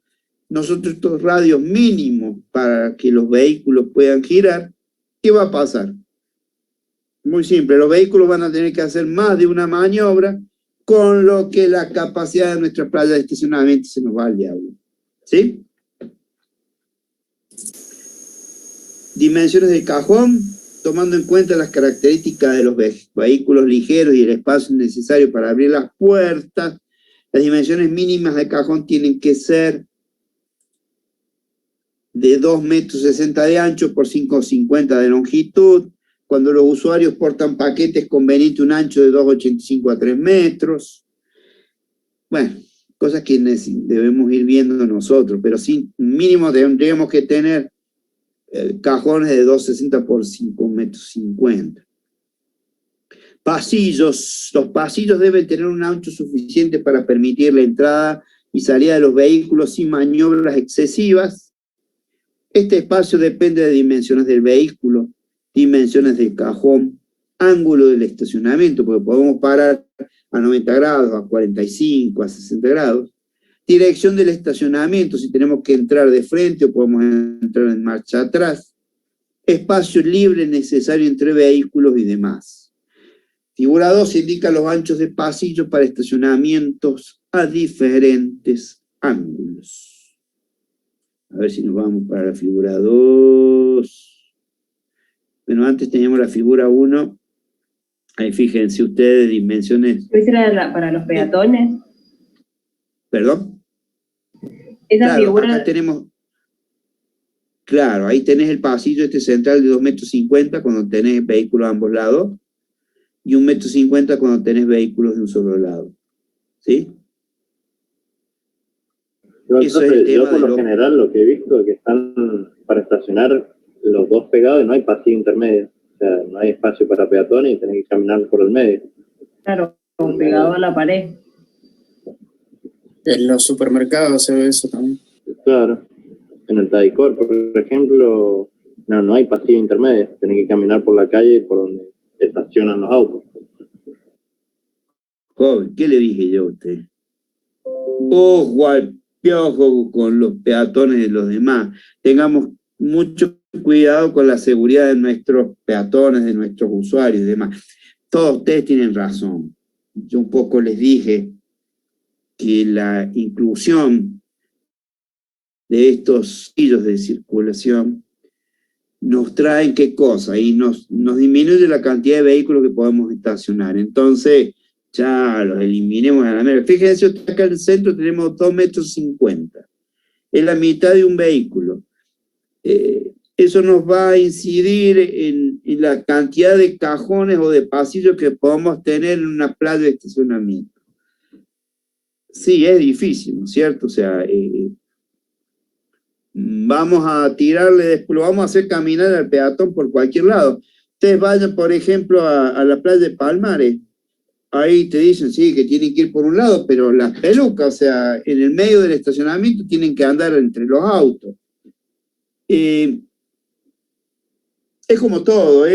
nosotros estos radios mínimos para que los vehículos puedan girar, ¿qué va a pasar? Muy simple, los vehículos van a tener que hacer más de una maniobra, con lo que la capacidad de nuestra playa de estacionamiento se nos va al diablo. ¿Sí? Dimensiones del cajón. tomando en cuenta las características de los vehículos ligeros y el espacio necesario para abrir las puertas, las dimensiones mínimas del cajón tienen que ser de 2,60 metros de ancho por 5,50 de longitud. Cuando los usuarios portan paquetes, conveniente un ancho de 2,85 a 3 metros. Bueno, cosas que debemos ir viendo nosotros, pero sí, mínimo tendríamos que tener cajones de 2,60 por 5,50 metros. Pasillos. Los pasillos deben tener un ancho suficiente para permitir la entrada y salida de los vehículos sin maniobras excesivas. Este espacio depende de dimensiones del vehículo, dimensiones del cajón, ángulo del estacionamiento, porque podemos parar a 90 grados, a 45, a 60 grados. Dirección del estacionamiento, si tenemos que entrar de frente o podemos entrar en marcha atrás. Espacio libre necesario entre vehículos y demás. Figura 2 indica los anchos de pasillo para estacionamientos a diferentes ángulos. A ver si nos vamos para la figura 2. Bueno, antes teníamos la figura 1. Ahí fíjense ustedes, dimensiones. ¿Esa era para los peatones? ¿Perdón? Esa claro, figura... acá tenemos... Claro, ahí tenés el pasillo central de 2,50 metros cuando tenés vehículos a ambos lados, y 1,50 metros cuando tenés vehículos de un solo lado. ¿Sí? Yo por lo general lo que he visto es que están para estacionar los dos pegados y no hay pasillo intermedio. O sea, no hay espacio para peatones y tenés que caminar por el medio. Claro, pegado a la pared. En los supermercados se ve eso también. Claro. En el Taicor, por ejemplo, no hay pasillo intermedio. Tenés que caminar por la calle por donde estacionan los autos. Joven, ¿qué le dije yo a usted? Ojo al piojo con los peatones de los demás. Tengamos mucho cuidado con la seguridad de nuestros peatones, de nuestros usuarios y demás. Todos ustedes tienen razón. Yo un poco les dije que la inclusión de estos hilos de circulación nos traen qué cosa, y nos disminuye la cantidad de vehículos que podemos estacionar. Entonces, ya los eliminemos a la mera. Fíjense, acá en el centro tenemos 2,50 metros. Es la mitad de un vehículo. Eso nos va a incidir en la cantidad de cajones o de pasillos que podamos tener en una playa de estacionamiento. Sí, es difícil, ¿no es cierto? O sea, vamos a tirarle, después lo vamos a hacer caminar al peatón por cualquier lado. Ustedes vayan, por ejemplo, a la playa de Palmares. Ahí te dicen, sí, que tienen que ir por un lado, pero las pelucas, o sea, en el medio del estacionamiento tienen que andar entre los autos. Es como todo,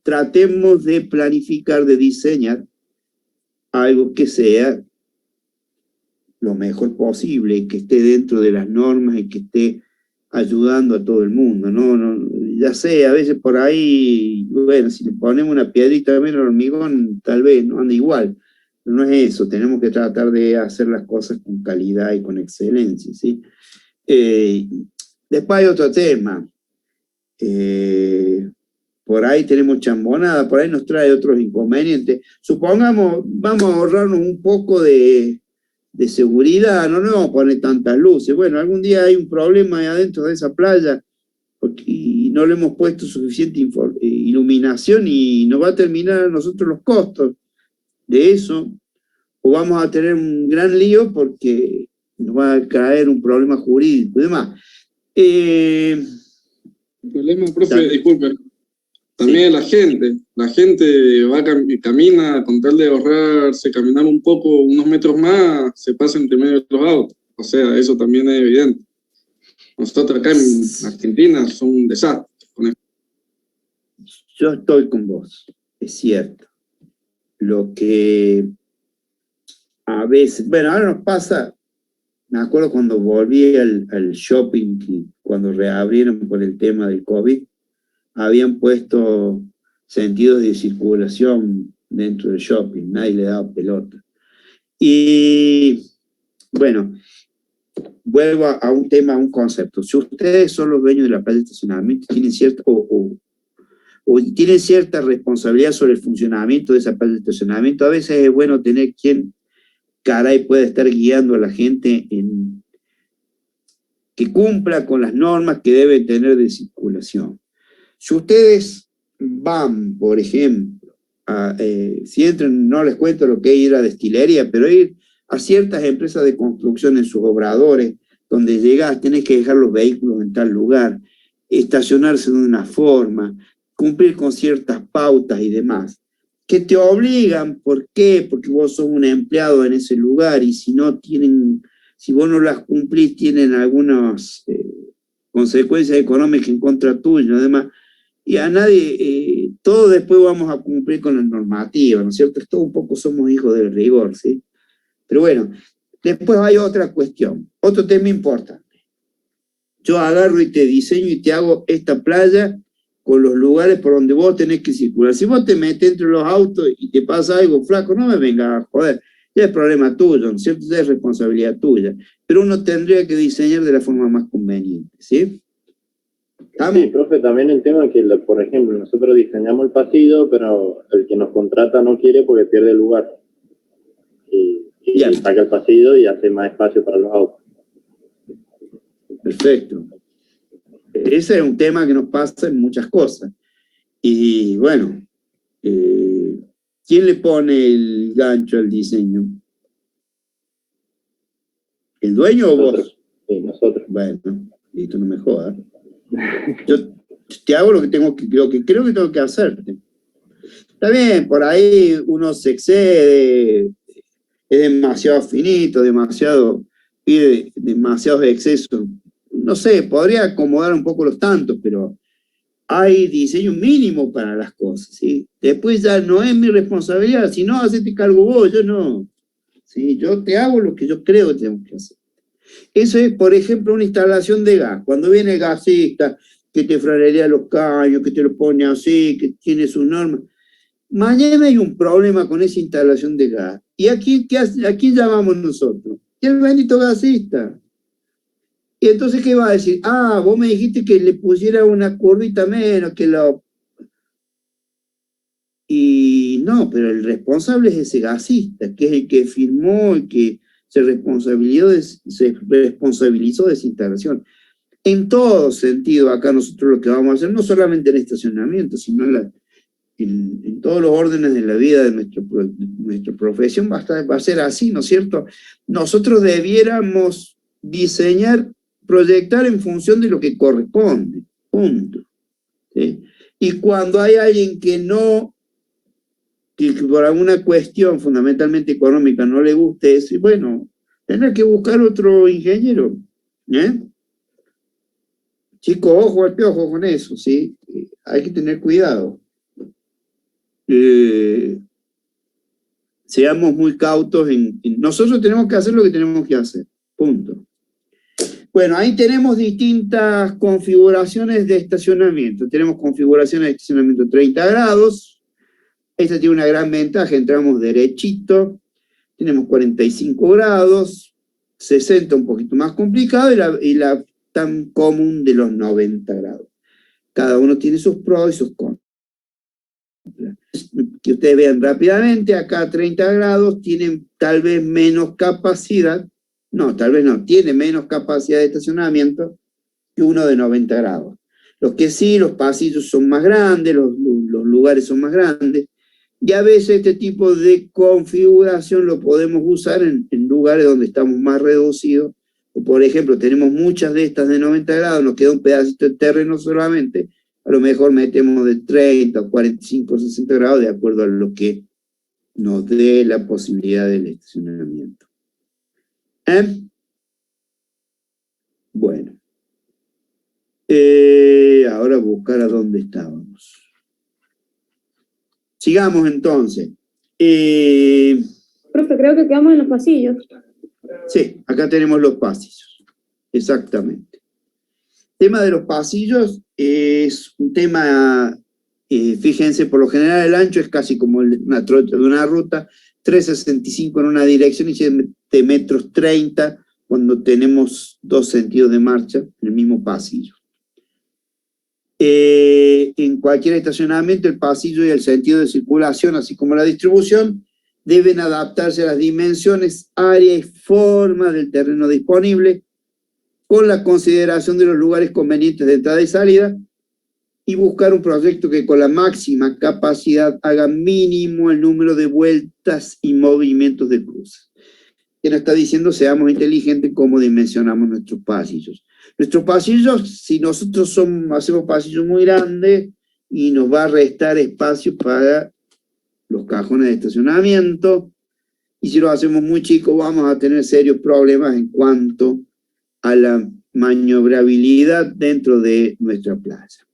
tratemos de planificar, de diseñar algo que sea lo mejor posible, que esté dentro de las normas y que esté ayudando a todo el mundo, ¿no? Ya sé, a veces por ahí, bueno, si le ponemos una piedrita también al hormigón, tal vez no anda igual, pero no es eso, tenemos que tratar de hacer las cosas con calidad y con excelencia, ¿sí? Después hay otro tema, por ahí tenemos chambonada, por ahí nos trae otros inconvenientes. Supongamos, vamos a ahorrarnos un poco de seguridad, no nos vamos a poner tantas luces. Bueno, algún día hay un problema ahí adentro de esa playa y no le hemos puesto suficiente iluminación y nos va a terminar a nosotros los costos de eso, o vamos a tener un gran lío porque nos va a caer un problema jurídico y demás. El problema, profe, disculpe, también sí. La gente va camina con tal de ahorrarse, caminar un poco, unos metros más, se pasa entre medio de los autos. O sea, eso también es evidente. Nosotros acá en Argentina somos un desastre con eso. Yo estoy con vos, es cierto. Lo que a veces, bueno, ahora nos pasa, me acuerdo cuando volví al shopping, cuando reabrieron por el tema del COVID, habían puesto sentidos de circulación dentro del shopping, nadie le daba pelota. Y bueno, vuelvo a un tema, a un concepto. Si ustedes son los dueños de la playa de estacionamiento, tienen cierto, o o tienen cierta responsabilidad sobre el funcionamiento de esa parte de estacionamiento. A veces es bueno tener quien, caray, pueda estar guiando a la gente que cumpla con las normas que debe tener de circulación. Si ustedes van, por ejemplo, si entran, no les cuento lo que es ir a destilería, pero ir a ciertas empresas de construcción en sus obradores, donde llegas, tenés que dejar los vehículos en tal lugar, estacionarse de una forma, cumplir con ciertas pautas y demás, que te obligan. ¿Por qué? Porque vos sos un empleado en ese lugar, y si vos no las cumplís, tienen algunas consecuencias económicas en contra tuyo, además, y a nadie, todos después vamos a cumplir con la normativa, ¿no es cierto? Todos un poco somos hijos del rigor, ¿sí? Pero bueno, después hay otra cuestión, otro tema importante. Yo agarro y te diseño y te hago esta playa con los lugares por donde vos tenés que circular. Si vos te metes entre los autos y te pasa algo, flaco, no me vengas a joder. Ya es problema tuyo, ¿no es cierto? Ya es responsabilidad tuya. Pero uno tendría que diseñar de la forma más conveniente, ¿sí? ¿Estamos? Sí, profe, también el tema que, por ejemplo, nosotros diseñamos el pasillo, pero el que nos contrata no quiere porque pierde el lugar. Y saca el pasillo y hace más espacio para los autos. Perfecto. Ese es un tema que nos pasa en muchas cosas. Y bueno, ¿quién le pone el gancho al diseño? ¿El dueño o vos? Sí, nosotros. Bueno, listo, no me jodas. Yo te hago lo que creo que tengo que hacerte. Está bien, por ahí uno se excede, es demasiado finito, pide demasiados excesos. No sé, podría acomodar un poco los tantos, pero hay diseño mínimo para las cosas, ¿sí? Después ya no es mi responsabilidad, si no, hacete cargo vos, yo no. ¿Sí? Yo te hago lo que yo creo que tengo que hacer. Eso es, por ejemplo, una instalación de gas. Cuando viene el gasista, que te franería los caños, que te lo pone así, que tiene sus normas. Mañana hay un problema con esa instalación de gas. ¿Y a quién llamamos nosotros? Y el bendito gasista. Y entonces, ¿qué va a decir? Ah, vos me dijiste que le pusiera una curvita menos, Y no, pero el responsable es ese gasista, que es el que firmó y que se responsabilizó de esa instalación. En todo sentido, acá nosotros lo que vamos a hacer, no solamente en estacionamiento, sino en todos los órdenes de la vida de nuestra profesión, va a ser así, ¿no es cierto? Nosotros debiéramos diseñar, proyectar en función de lo que corresponde, punto. ¿Sí? Y cuando hay alguien que por alguna cuestión fundamentalmente económica no le guste eso, y bueno, tener que buscar otro ingeniero, ¿eh? Chico, ojo al piojo con eso, ¿sí? Hay que tener cuidado. Seamos muy cautos nosotros tenemos que hacer lo que tenemos que hacer, punto. Bueno, ahí tenemos distintas configuraciones de estacionamiento. Tenemos configuraciones de estacionamiento 30 grados. Esta tiene una gran ventaja, entramos derechito. Tenemos 45 grados, 60 un poquito más complicado, y la tan común de los 90 grados. Cada uno tiene sus pros y sus contras. Que ustedes vean rápidamente, acá 30 grados tienen tal vez menos capacidad, no, tal vez no, tiene menos capacidad de estacionamiento que uno de 90 grados. Los que sí, los pasillos son más grandes, los lugares son más grandes, y a veces este tipo de configuración lo podemos usar en lugares donde estamos más reducidos, o por ejemplo, tenemos muchas de estas de 90 grados, nos queda un pedacito de terreno solamente, a lo mejor metemos de 30 o 45 o 60 grados de acuerdo a lo que nos dé la posibilidad del estacionamiento. Bueno. Ahora buscar a dónde estábamos. Sigamos entonces. Profe, creo que quedamos en los pasillos. Sí, acá tenemos los pasillos. Exactamente. El tema de los pasillos es un tema, fíjense, por lo general el ancho es casi como una trota de una ruta, 3,65 en una dirección y 7 metros 30 cuando tenemos dos sentidos de marcha en el mismo pasillo. en cualquier estacionamiento el pasillo y el sentido de circulación, así como la distribución, deben adaptarse a las dimensiones, área y forma del terreno disponible, con la consideración de los lugares convenientes de entrada y salida, y buscar un proyecto que con la máxima capacidad haga mínimo el número de vueltas y movimientos de cruces. Que nos está diciendo, seamos inteligentes cómo dimensionamos nuestros pasillos. Nuestros pasillos, si nosotros hacemos pasillos muy grandes, y nos va a restar espacio para los cajones de estacionamiento, y si lo hacemos muy chicos vamos a tener serios problemas en cuanto a la maniobrabilidad dentro de nuestra playa.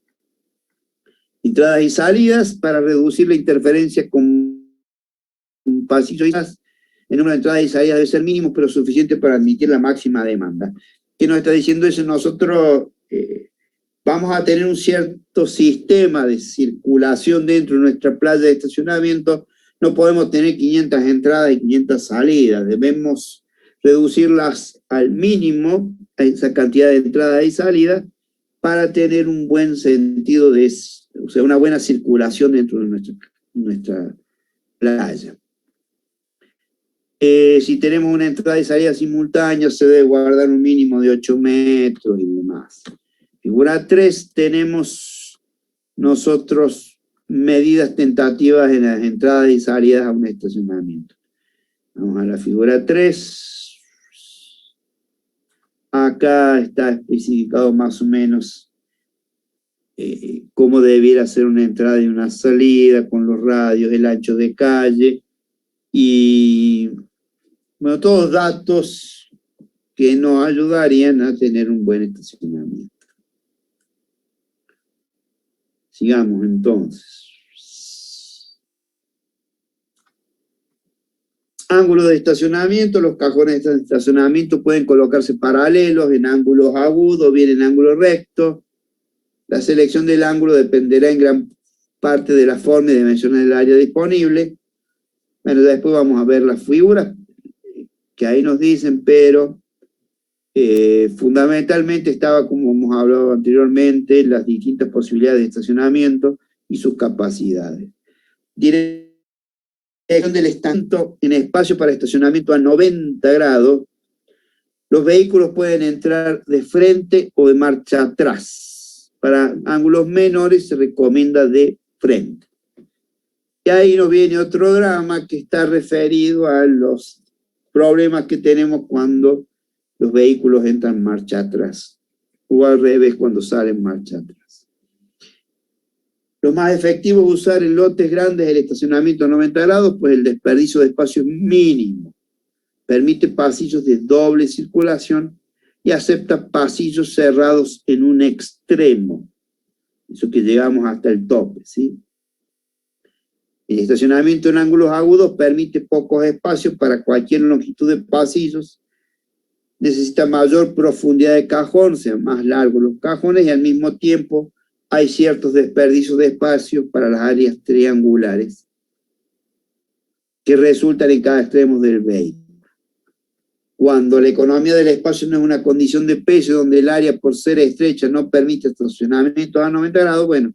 Entradas y salidas para reducir la interferencia con un pasillo. El número de entradas y salidas debe ser mínimo, pero suficiente para admitir la máxima demanda. ¿Qué nos está diciendo eso? Nosotros vamos a tener un cierto sistema de circulación dentro de nuestra playa de estacionamiento. No podemos tener 500 entradas y 500 salidas. Debemos reducirlas al mínimo, a esa cantidad de entradas y salidas, para tener un buen sentido o sea, una buena circulación dentro de nuestra playa. Si tenemos una entrada y salida simultánea, se debe guardar un mínimo de 8 metros y demás. Figura 3, tenemos nosotros medidas tentativas en las entradas y salidas a un estacionamiento. Vamos a la figura 3. Acá está especificado más o menos cómo debiera ser una entrada y una salida, con los radios, el ancho de calle, y bueno, todos datos que nos ayudarían a tener un buen estacionamiento. Sigamos entonces. Ángulo de estacionamiento. Los cajones de estacionamiento pueden colocarse paralelos, en ángulos agudos, bien en ángulo recto. La selección del ángulo dependerá en gran parte de la forma y dimensiones del área disponible. Bueno, después vamos a ver las figuras que ahí nos dicen, pero fundamentalmente estaba, como hemos hablado anteriormente, las distintas posibilidades de estacionamiento y sus capacidades. Dirección del estacionamiento en espacio para estacionamiento a 90 grados. Los vehículos pueden entrar de frente o de marcha atrás. Para ángulos menores se recomienda de frente. Y ahí nos viene otro drama que está referido a los problemas que tenemos cuando los vehículos entran marcha atrás, o al revés cuando salen marcha atrás. Lo más efectivo es usar en lotes grandes el estacionamiento a 90 grados, pues el desperdicio de espacio es mínimo. Permite pasillos de doble circulación y acepta pasillos cerrados en un extremo. Eso que llegamos hasta el tope, ¿sí? El estacionamiento en ángulos agudos permite pocos espacios para cualquier longitud de pasillos. Necesita mayor profundidad de cajón, o sea, más largos los cajones, y al mismo tiempo hay ciertos desperdicios de espacio para las áreas triangulares que resultan en cada extremo del vehículo. Cuando la economía del espacio no es una condición de peso, donde el área por ser estrecha no permite estacionamiento a 90 grados, bueno,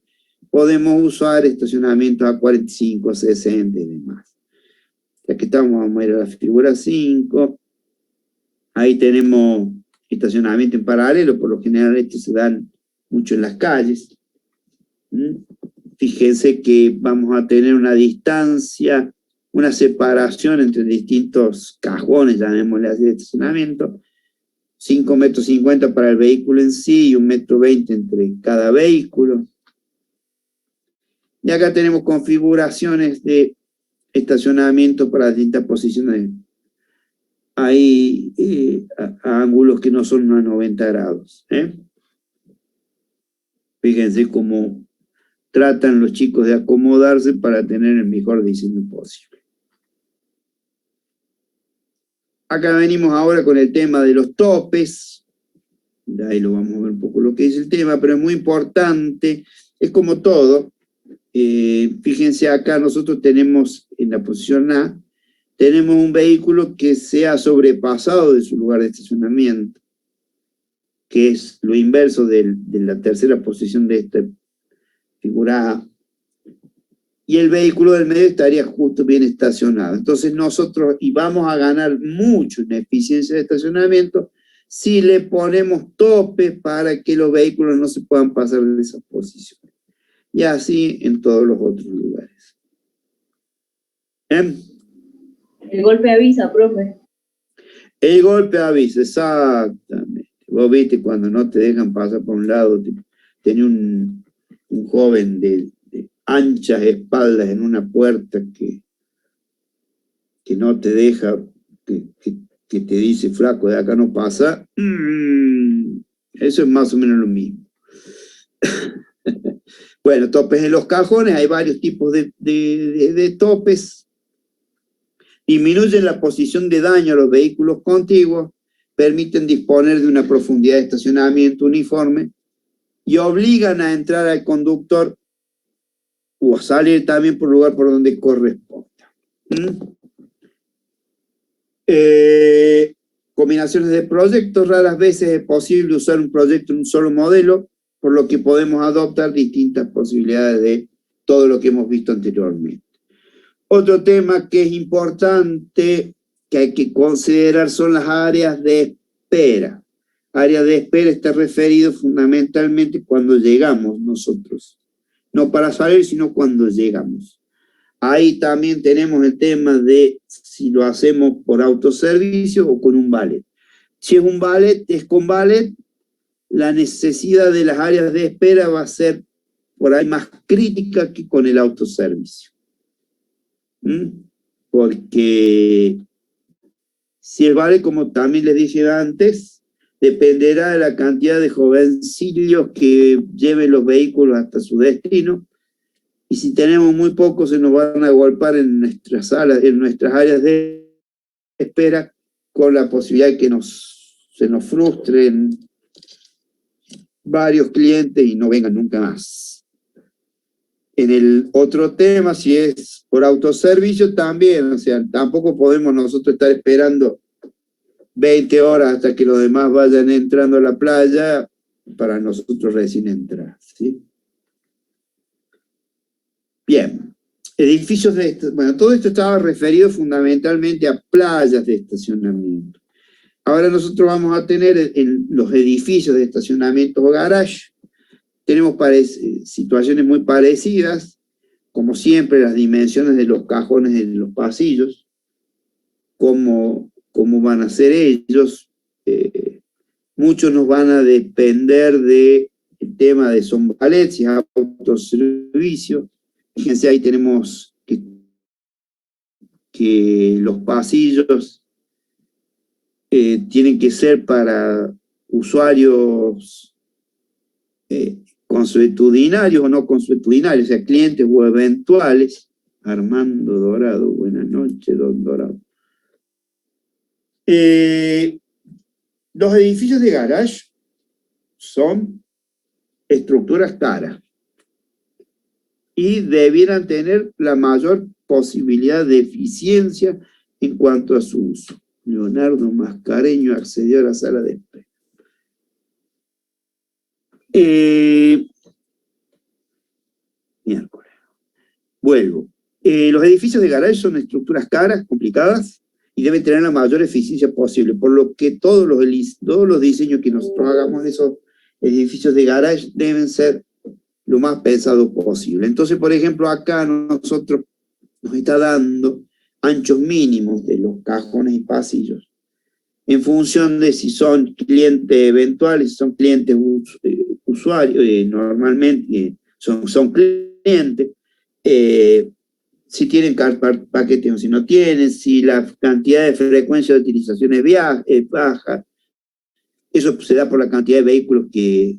podemos usar estacionamiento a 45, 60 y demás. Ya que estamos, vamos a ir a la figura 5. Ahí tenemos estacionamiento en paralelo, por lo general estos se dan mucho en las calles. Fíjense que vamos a tener una distancia, una separación entre distintos cajones, llamémosle así, de estacionamiento, 5,50 metros para el vehículo en sí y 1,20 metros entre cada vehículo. Y acá tenemos configuraciones de estacionamiento para distintas posiciones. Hay a ángulos que no son a 90 grados. Fíjense cómo tratan los chicos de acomodarse para tener el mejor diseño posible. Acá venimos ahora con el tema de los topes. Ahí lo vamos a ver un poco lo que dice el tema, pero es muy importante. Es como todo. Fíjense acá, nosotros tenemos en la posición A, tenemos un vehículo que se ha sobrepasado de su lugar de estacionamiento, que es lo inverso de la tercera posición de figura A, y el vehículo del medio estaría justo bien estacionado. Entonces nosotros, y vamos a ganar mucho en eficiencia de estacionamiento, si le ponemos tope para que los vehículos no se puedan pasar de esas posiciones. Y así en todos los otros lugares. ¿Bien? El golpe avisa, profe. El golpe avisa, exactamente. Vos viste cuando no te dejan pasar por un lado, tenía un joven de anchas espaldas en una puerta que no te deja, que te dice, flaco, de acá no pasa. Eso es más o menos lo mismo. Bueno, topes en los cajones, hay varios tipos de topes. Disminuyen la posición de daño a los vehículos contiguos, permiten disponer de una profundidad de estacionamiento uniforme y obligan a entrar al conductor o a salir también por el lugar por donde corresponda. Combinaciones de proyectos, raras veces es posible usar un proyecto en un solo modelo, por lo que podemos adoptar distintas posibilidades de todo lo que hemos visto anteriormente. Otro tema que es importante, que hay que considerar, son las áreas de espera. Área de espera está referido fundamentalmente cuando llegamos nosotros. No para salir, sino cuando llegamos. Ahí también tenemos el tema de si lo hacemos por autoservicio o con un valet. Si es un valet, es con valet, la necesidad de las áreas de espera va a ser por ahí más crítica que con el autoservicio. Porque si el valet, como también les dije antes, dependerá de la cantidad de jovencillos que lleven los vehículos hasta su destino, y si tenemos muy pocos se nos van a golpear en nuestras salas, en nuestras áreas de espera, con la posibilidad de que se nos frustren varios clientes y no vengan nunca más. En el otro tema, si es por autoservicio, también, o sea, tampoco podemos nosotros estar esperando 20 horas hasta que los demás vayan entrando a la playa para nosotros recién entrar, ¿sí? Bien, edificios bueno, todo esto estaba referido fundamentalmente a playas de estacionamiento. Ahora nosotros vamos a tener en los edificios de estacionamiento o garage, tenemos situaciones muy parecidas, como siempre, las dimensiones de los cajones de los pasillos, cómo van a ser ellos. Muchos nos van a depender del tema de son valets y autoservicio. Fíjense, ahí tenemos que los pasillos tienen que ser para usuarios consuetudinarios o no consuetudinarios, o sea, clientes o eventuales. Armando Dorado, buenas noches, don Dorado. Los edificios de garage son estructuras caras y debieran tener la mayor posibilidad de eficiencia en cuanto a su uso. Leonardo Mascareño accedió a la sala de espera. Miércoles. Vuelvo. Los edificios de garage son estructuras caras, complicadas, y deben tener la mayor eficiencia posible, por lo que todos los diseños que nosotros hagamos de esos edificios de garage deben ser lo más pensado posible. Entonces, por ejemplo, acá nosotros nos está dando anchos mínimos de los cajones y pasillos, en función de si son clientes eventuales, si son clientes usuarios, normalmente son clientes, si tienen paquete o si no tienen, si la cantidad de frecuencia de utilización es baja. Eso se da por la cantidad de vehículos que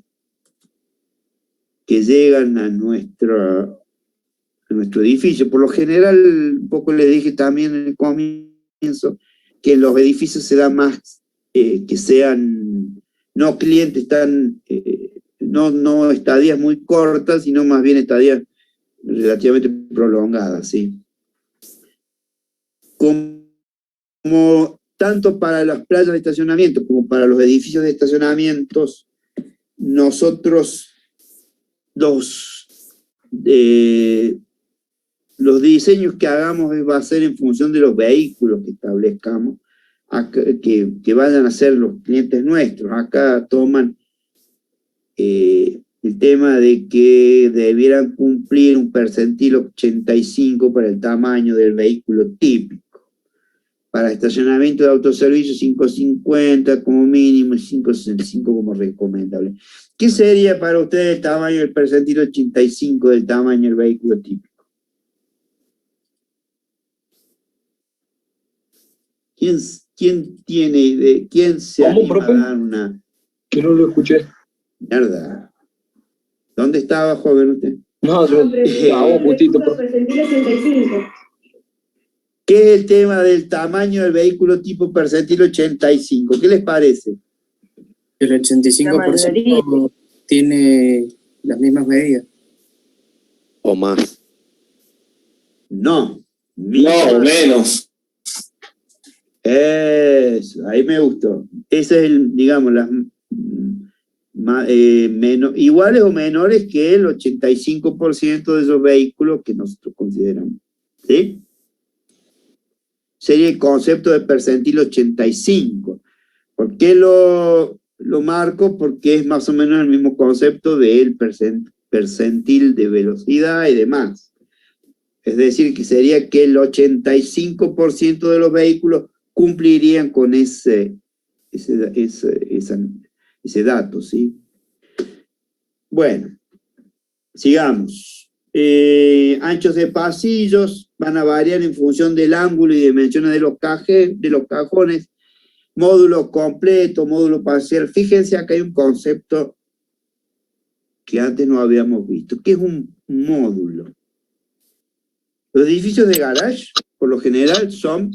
llegan a nuestro edificio. Por lo general, un poco les dije también en el comienzo, que en los edificios se da más que sean no clientes no estadías muy cortas, sino más bien estadías relativamente prolongadas, ¿sí? Como tanto para las playas de estacionamiento como para los edificios de estacionamientos, nosotros los diseños que hagamos va a ser en función de los vehículos que establezcamos, que vayan a ser los clientes nuestros. Acá toman el tema de que debieran cumplir un percentil 85 para el tamaño del vehículo típico. Para estacionamiento de autoservicio 550 como mínimo y 565 como recomendable. ¿Qué sería para ustedes el tamaño del percentil 85 del tamaño del vehículo típico? ¿Quién tiene idea? ¿Quién se anima a dar una? Que no lo escuché. Mierda. ¿Dónde estaba, joven, usted? No, yo justito. Percentil 85. ¿Qué es el tema del tamaño del vehículo tipo percentil 85? ¿Qué les parece? El 85% tiene las mismas medidas. O más. No. No, menos. Eso, ahí me gustó. Ese es el, digamos, las menos, iguales o menores que el 85% de esos vehículos que nosotros consideramos. ¿Sí? Sería el concepto de percentil 85. ¿Por qué lo marco? Porque es más o menos el mismo concepto del percentil de velocidad y demás. Es decir, que sería que el 85% de los vehículos cumplirían con ese dato, ¿sí? Bueno, sigamos. Anchos de pasillos van a variar en función del ángulo y dimensiones de los cajones. Módulo completo, módulo parcial. Fíjense, acá hay un concepto que antes no habíamos visto. ¿Qué es un módulo? Los edificios de garage, por lo general, son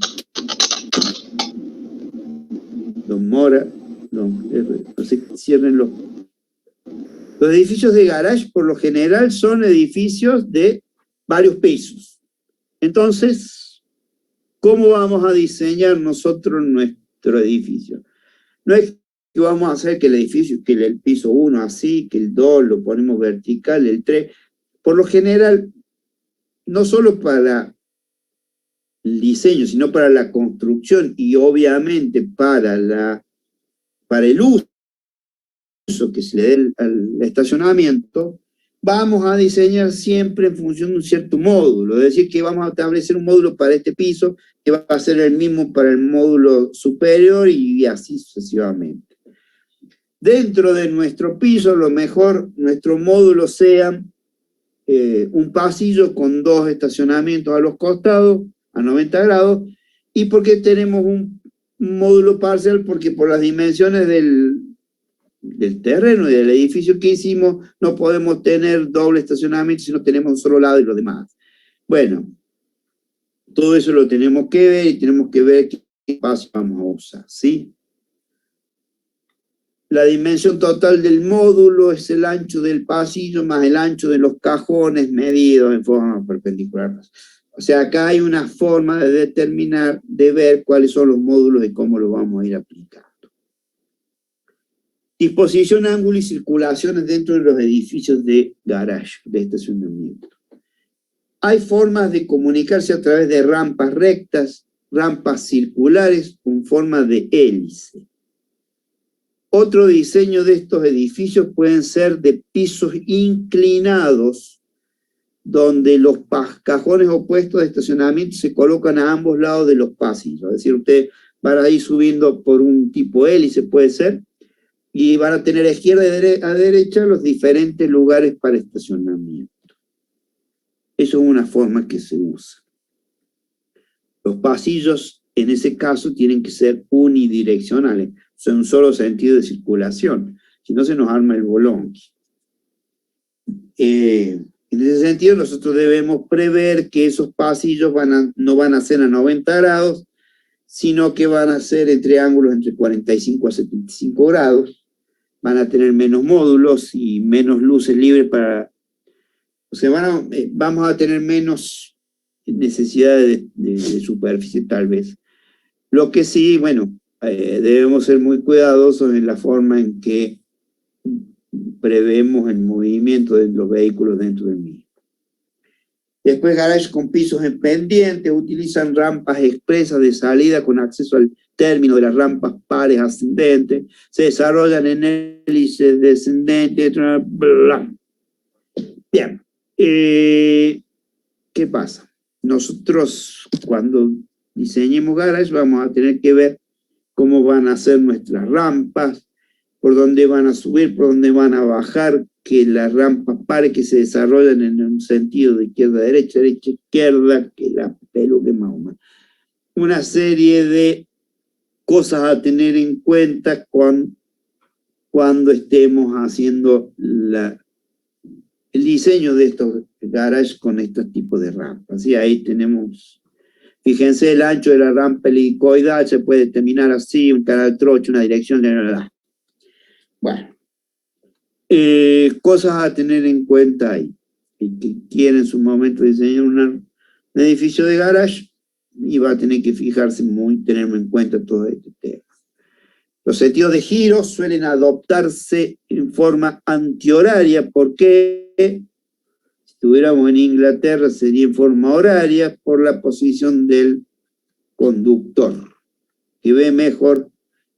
Don Mora, no sé, ciérrenlo. Los edificios de garage, por lo general, son edificios de varios pisos. Entonces, ¿cómo vamos a diseñar nosotros nuestro edificio? No es que vamos a hacer que el edificio, que el piso 1 así, que el 2 lo ponemos vertical, el 3. Por lo general, no solo para el diseño, sino para la construcción y obviamente para el uso que se le dé al estacionamiento, vamos a diseñar siempre en función de un cierto módulo. Es decir, que vamos a establecer un módulo para este piso, que va a ser el mismo para el módulo superior y así sucesivamente. Dentro de nuestro piso, lo mejor, nuestro módulo sea un pasillo con 2 estacionamientos a los costados, a 90 grados, y porque tenemos un módulo parcial, porque por las dimensiones del terreno y del edificio que hicimos, no podemos tener doble estacionamiento si no tenemos un solo lado y los demás. Bueno, todo eso lo tenemos que ver y tenemos que ver qué espacio vamos a usar, ¿sí? La dimensión total del módulo es el ancho del pasillo más el ancho de los cajones medidos en forma perpendicular. O sea, acá hay una forma de determinar, de ver cuáles son los módulos y cómo los vamos a ir aplicando. Disposición, ángulo y circulaciones dentro de los edificios de garage, de estacionamiento. Hay formas de comunicarse a través de rampas rectas, rampas circulares con forma de hélice. Otro diseño de estos edificios pueden ser de pisos inclinados, donde los cajones opuestos de estacionamiento se colocan a ambos lados de los pasillos. Es decir, ustedes van a ir subiendo por un tipo hélice, puede ser, y van a tener a izquierda y a derecha los diferentes lugares para estacionamiento. Eso es una forma que se usa. Los pasillos, en ese caso, tienen que ser unidireccionales, son un solo sentido de circulación, si no se nos arma el bolón. En ese sentido, nosotros debemos prever que esos pasillos no van a ser a 90 grados, sino que van a ser entre ángulos entre 45 a 75 grados, van a tener menos módulos y menos luces libres para... O sea, vamos a tener menos necesidad de superficie, tal vez. Lo que sí, bueno, debemos ser muy cuidadosos en la forma en que prevemos el movimiento de los vehículos dentro del mismo. Después garage con pisos en pendiente, utilizan rampas expresas de salida con acceso al término de las rampas pares ascendentes, se desarrollan en hélices descendentes, bla, bla. Bien, ¿qué pasa? Nosotros cuando diseñemos garage vamos a tener que ver cómo van a ser nuestras rampas, por dónde van a subir, por dónde van a bajar, que las rampas pares que se desarrollan en un sentido de izquierda a derecha, derecha a izquierda, que la peluque más o menos. Una serie de cosas a tener en cuenta cuando estemos haciendo el diseño de estos garages con estos tipos de rampas. Y ahí tenemos, fíjense, el ancho de la rampa helicoidal se puede determinar así, un canal trocho, una dirección, bueno. Cosas a tener en cuenta ahí. El que quiere en su momento diseñar un edificio de garage y va a tener que fijarse muy, tener en cuenta todo este tema. Los sentidos de giro suelen adoptarse en forma antihoraria, porque si estuviéramos en Inglaterra sería en forma horaria por la posición del conductor, que ve mejor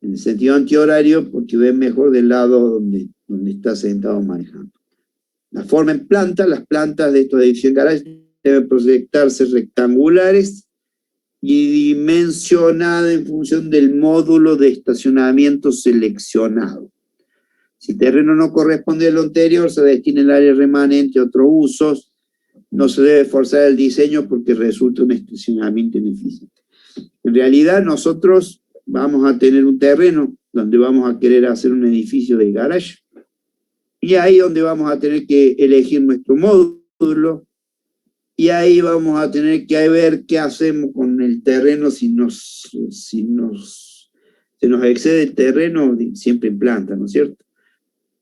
en el sentido antihorario porque ve mejor del lado donde está sentado manejando. La forma en planta, las plantas de estos edificios garage deben proyectarse rectangulares y dimensionada en función del módulo de estacionamiento seleccionado. Si el terreno no corresponde a lo anterior, se destina el área remanente a otros usos. No se debe forzar el diseño porque resulta un estacionamiento ineficiente. En realidad, nosotros vamos a tener un terreno donde vamos a querer hacer un edificio de garage, y ahí donde vamos a tener que elegir nuestro módulo, y ahí vamos a tener que ver qué hacemos con el terreno. Si se nos excede el terreno, siempre en planta, ¿no es cierto?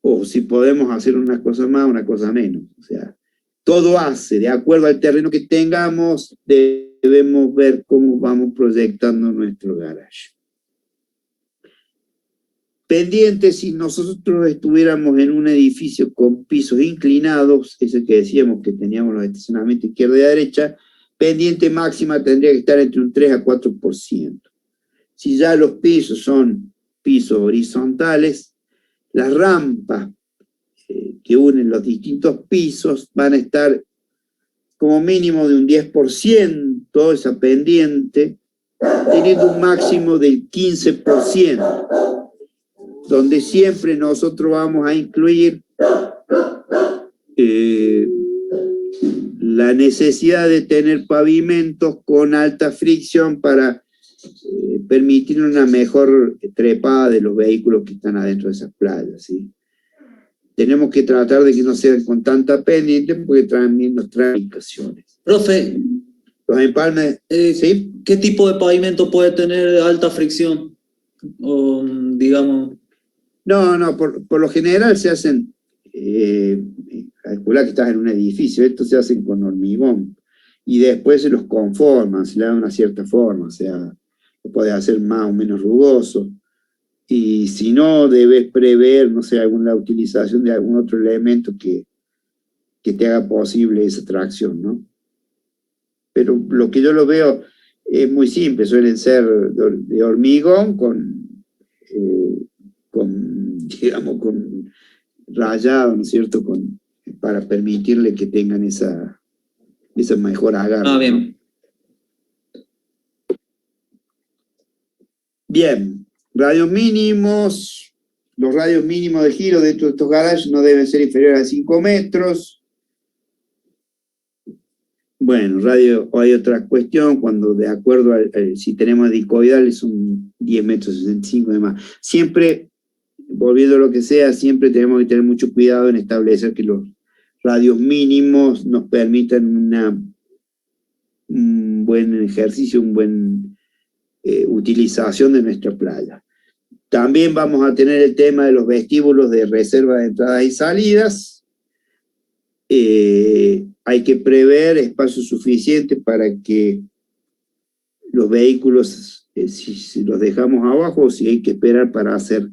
O si podemos hacer una cosa más, una cosa menos. O sea, todo hace, de acuerdo al terreno que tengamos, debemos ver cómo vamos proyectando nuestro garage. Pendiente, si nosotros estuviéramos en un edificio con pisos inclinados, ese que decíamos que teníamos los estacionamientos izquierda y derecha, pendiente máxima tendría que estar entre un 3 a 4%. Si ya los pisos son pisos horizontales, las rampas que unen los distintos pisos van a estar como mínimo de un 10%, esa pendiente, teniendo un máximo del 15%. Donde siempre nosotros vamos a incluir la necesidad de tener pavimentos con alta fricción para permitir una mejor trepada de los vehículos que están adentro de esas playas, ¿sí? Tenemos que tratar de que no sean con tanta pendiente porque también nos traen indicaciones. Profe, los empalmes, ¿sí? ¿Qué tipo de pavimento puede tener alta fricción? O, digamos... No, por lo general se hacen, calcula que estás en un edificio, estos se hacen con hormigón, y después se los conforman, se le da una cierta forma, o sea, lo puedes hacer más o menos rugoso, y si no, debes prever, no sé, la utilización de algún otro elemento que te haga posible esa tracción, ¿no? Pero lo que yo lo veo es muy simple, suelen ser de hormigón digamos, con rayado, ¿no es cierto?, para permitirle que tengan esa mejor agarre. Ah, bien. ¿No? Bien, radios mínimos. Los radios mínimos de giro dentro de estos garages no deben ser inferiores a 5 metros. Bueno, radio, hay otra cuestión, cuando de acuerdo si tenemos helicoidales son 10 metros 65 y demás. Siempre, volviendo a lo que sea, siempre tenemos que tener mucho cuidado en establecer que los radios mínimos nos permitan un buen ejercicio, una buena utilización de nuestra playa. También vamos a tener el tema de los vestíbulos de reserva de entradas y salidas. Hay que prever espacio suficiente para que los vehículos, si los dejamos abajo, o si hay que esperar para hacer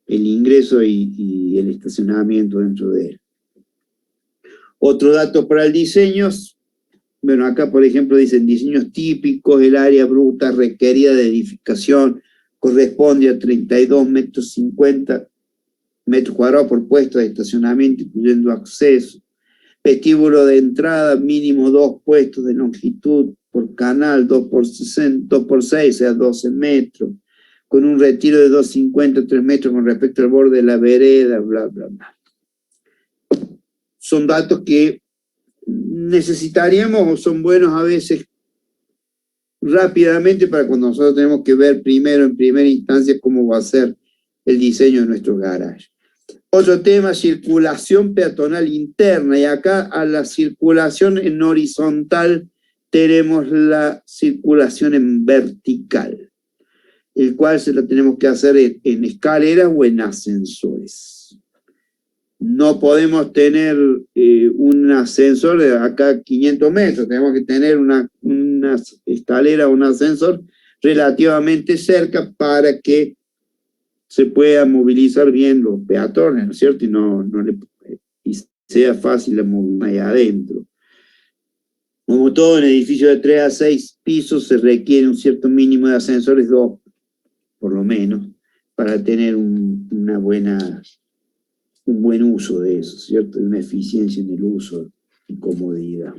el ingreso y el estacionamiento dentro de él. Otro dato para el diseño, Bueno, acá por ejemplo dicen diseños típicos, el área bruta requerida de edificación corresponde a 32,50 metros cuadrados por puesto de estacionamiento, incluyendo acceso. Vestíbulo de entrada, mínimo 2 puestos de longitud por canal, 2 por 6, o sea, 12 metros, con un retiro de 2,50, 3 metros con respecto al borde de la vereda, bla, bla, bla. Son datos que necesitaríamos o son buenos a veces rápidamente para cuando nosotros tenemos que ver primero, en primera instancia, cómo va a ser el diseño de nuestros garajes. Otro tema, circulación peatonal interna, y acá a la circulación en horizontal tenemos la circulación en vertical, el cual se la tenemos que hacer en escaleras o en ascensores. No podemos tener un ascensor de acá a 500 metros, tenemos que tener una escalera o un ascensor relativamente cerca para que se pueda movilizar bien los peatones, ¿no es cierto? Y sea fácil la movilidad ahí adentro. Como todo en edificios de 3 a 6 pisos se requiere un cierto mínimo de ascensores, 2 por lo menos, para tener un buen uso de eso, ¿cierto? Una eficiencia en el uso y comodidad.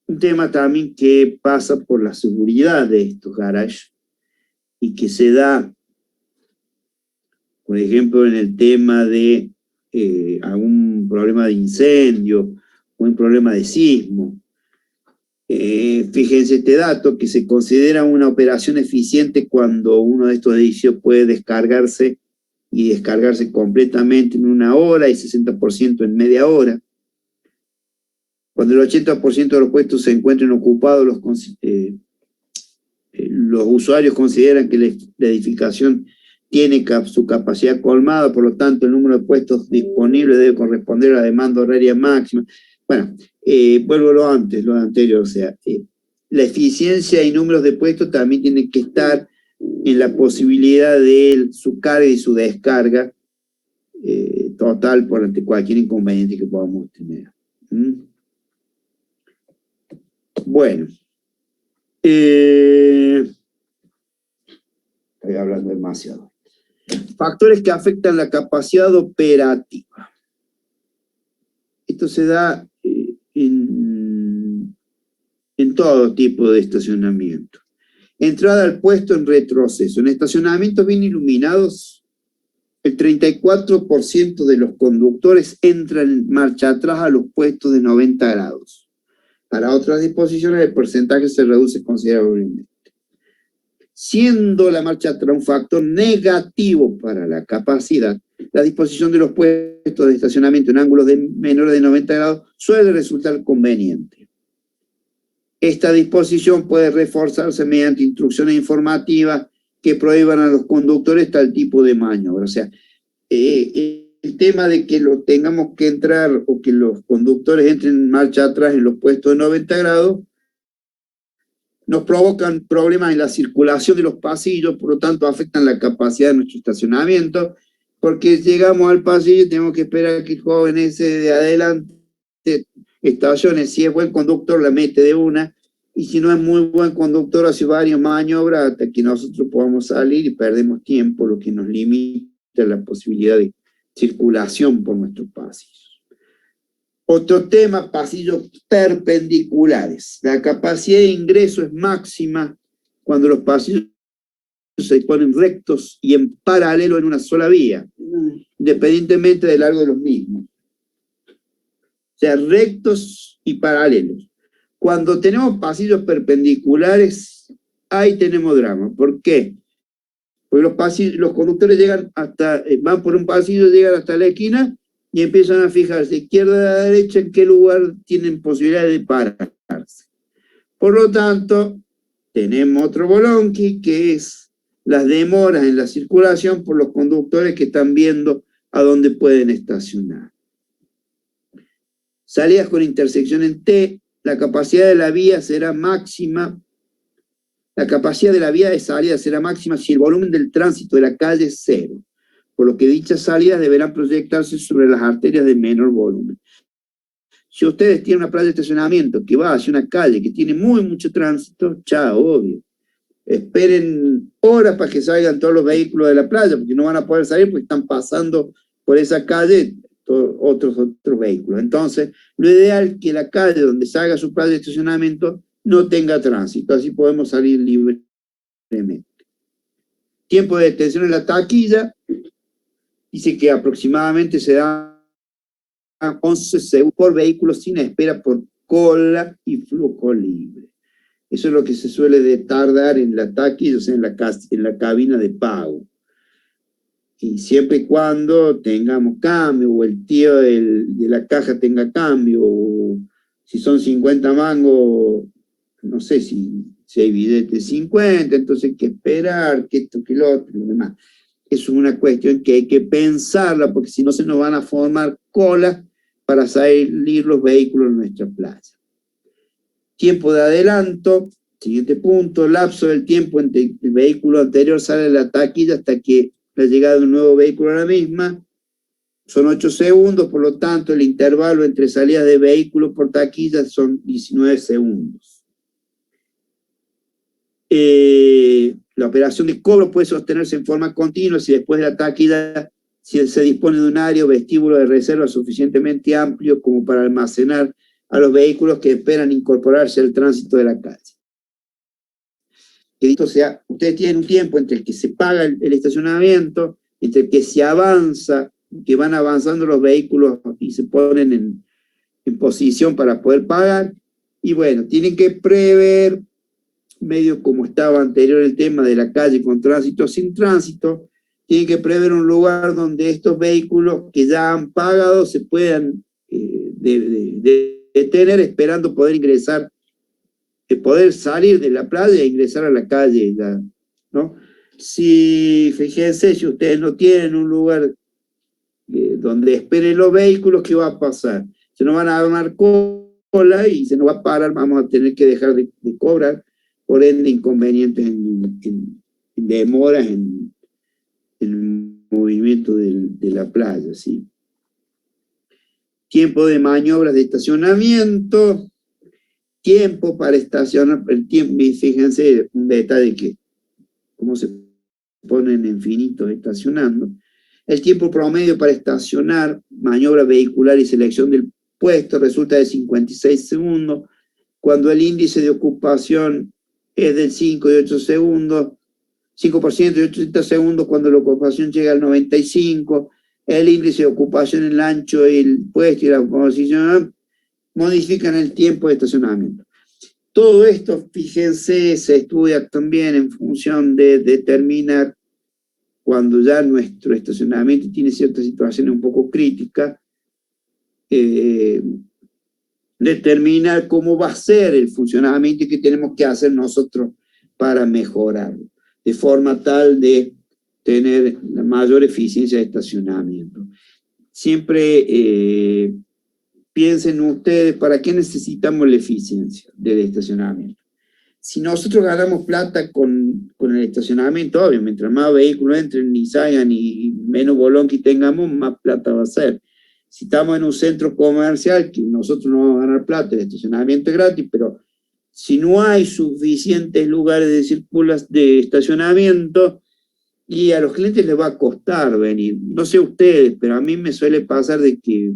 Un tema también que pasa por la seguridad de estos garages y que se da, por ejemplo, en el tema de algún problema de incendio o un problema de sismo. Fíjense este dato, que se considera una operación eficiente cuando uno de estos edificios puede descargarse y descargarse completamente en 1 hora y 60% en media hora. Cuando el 80% de los puestos se encuentren ocupados, los usuarios consideran que la edificación tiene su capacidad colmada, por lo tanto el número de puestos disponibles debe corresponder a la demanda horaria máxima. Bueno, vuelvo a lo anterior, o sea, la eficiencia y números de puestos también tienen que estar en la posibilidad de su carga y su descarga total por ante cualquier inconveniente que podamos tener. Bueno, estoy hablando demasiado. Factores que afectan la capacidad operativa. Esto se da en todo tipo de estacionamiento. Entrada al puesto en retroceso. En estacionamientos bien iluminados, el 34% de los conductores entran en marcha atrás a los puestos de 90 grados. Para otras disposiciones el porcentaje se reduce considerablemente. Siendo la marcha atrás un factor negativo para la capacidad, la disposición de los puestos de estacionamiento en ángulos menores de 90 grados suele resultar conveniente. Esta disposición puede reforzarse mediante instrucciones informativas que prohíban a los conductores tal tipo de maniobra. O sea, el tema de que lo tengamos que entrar o que los conductores entren en marcha atrás en los puestos de 90 grados nos provocan problemas en la circulación de los pasillos, por lo tanto afectan la capacidad de nuestro estacionamiento, porque llegamos al pasillo y tenemos que esperar que el joven ese de adelante estacione. Si es buen conductor la mete de una, y si no es muy buen conductor hace varias maniobras hasta que nosotros podamos salir y perdemos tiempo, lo que nos limita la posibilidad de circulación por nuestros pasillos. Otro tema, pasillos perpendiculares. La capacidad de ingreso es máxima cuando los pasillos se ponen rectos y en paralelo en una sola vía, independientemente del largo de los mismos. O sea, rectos y paralelos. Cuando tenemos pasillos perpendiculares, ahí tenemos drama. ¿Por qué? Porque los conductores van por un pasillo, llegan hasta la esquina y empiezan a fijarse izquierda a derecha en qué lugar tienen posibilidad de pararse. Por lo tanto, tenemos otro bolonqui, que es las demoras en la circulación por los conductores que están viendo a dónde pueden estacionar. Salidas con intersección en T, la capacidad de la vía será máxima. La capacidad de la vía de salida será máxima si el volumen del tránsito de la calle es 0, por lo que dichas salidas deberán proyectarse sobre las arterias de menor volumen. Si ustedes tienen una playa de estacionamiento que va hacia una calle que tiene mucho tránsito, chao, obvio. Esperen horas para que salgan todos los vehículos de la playa, porque no van a poder salir porque están pasando por esa calle otros vehículos. Entonces, lo ideal es que la calle donde salga su playa de estacionamiento no tenga tránsito, así podemos salir libremente. Tiempo de detención en la taquilla, dice que aproximadamente se da 11 segundos por vehículo sin espera por cola y flujo libre. Eso es lo que se suele de tardar en la taquilla, o sea, en la cabina de pago. Y siempre y cuando tengamos cambio, o el tío de la caja tenga cambio, o si son 50 mangos, no sé si hay billete 50, entonces hay que esperar, que esto, que lo otro, y lo demás. Es una cuestión que hay que pensarla, porque si no se nos van a formar colas para salir los vehículos en nuestra playa. Tiempo de adelanto, siguiente punto, lapso del tiempo entre el vehículo anterior sale de la taquilla hasta que la llegada de un nuevo vehículo a la misma, son 8 segundos, por lo tanto el intervalo entre salidas de vehículos por taquilla son 19 segundos. La operación de cobro puede sostenerse en forma continua si después de la taquilla se dispone de un área o vestíbulo de reserva suficientemente amplio como para almacenar a los vehículos que esperan incorporarse al tránsito de la calle. O sea, ustedes tienen un tiempo entre el que se paga el estacionamiento, entre el que se avanza, que van avanzando los vehículos y se ponen en posición para poder pagar, y bueno, tienen que prever, medio como estaba anterior el tema de la calle con tránsito sin tránsito, tienen que prever un lugar donde estos vehículos que ya han pagado se puedan detener esperando poder ingresar, poder salir de la playa e ingresar a la calle, ¿no? Fíjense, si ustedes no tienen un lugar donde esperen los vehículos, ¿qué va a pasar? Se nos van a armar cola y se nos va a parar, vamos a tener que dejar de cobrar, por ende inconvenientes en demoras en el movimiento de la playa, ¿sí? Tiempo de maniobras de estacionamiento, tiempo para estacionar, el tiempo, fíjense un detalle que, cómo se ponen infinitos estacionando, el tiempo promedio para estacionar, maniobra vehicular y selección del puesto resulta de 56 segundos, cuando el índice de ocupación es del 5 y 8 segundos, 5% y 80 segundos cuando la ocupación llega al 95%, el índice de ocupación en el ancho y el puesto y la posición modifican el tiempo de estacionamiento. Todo esto, fíjense, se estudia también en función de determinar cuando ya nuestro estacionamiento tiene ciertas situaciones un poco críticas, determinar cómo va a ser el funcionamiento y qué tenemos que hacer nosotros para mejorarlo, de forma tal de tener la mayor eficiencia de estacionamiento. Siempre piensen ustedes, ¿para qué necesitamos la eficiencia del estacionamiento? Si nosotros ganamos plata con el estacionamiento, obvio, mientras más vehículos entren y salgan y menos bolón que tengamos, más plata va a ser. Si estamos en un centro comercial, que nosotros no vamos a ganar plata, el estacionamiento es gratis, pero si no hay suficientes lugares de estacionamiento, y a los clientes les va a costar venir. No sé ustedes, pero a mí me suele pasar de que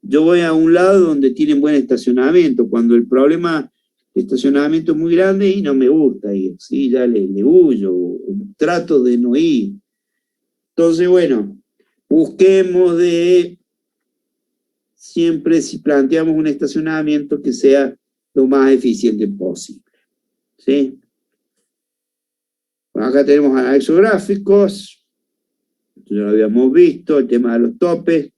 yo voy a un lado donde tienen buen estacionamiento, cuando el problema de estacionamiento es muy grande y no me gusta ir, ¿sí? Ya le huyo, trato de no ir. Entonces, bueno, busquemos de siempre, si planteamos un estacionamiento, que sea lo más eficiente posible, ¿sí? Bueno, acá tenemos anexos gráficos, ya lo habíamos visto, el tema de los topes.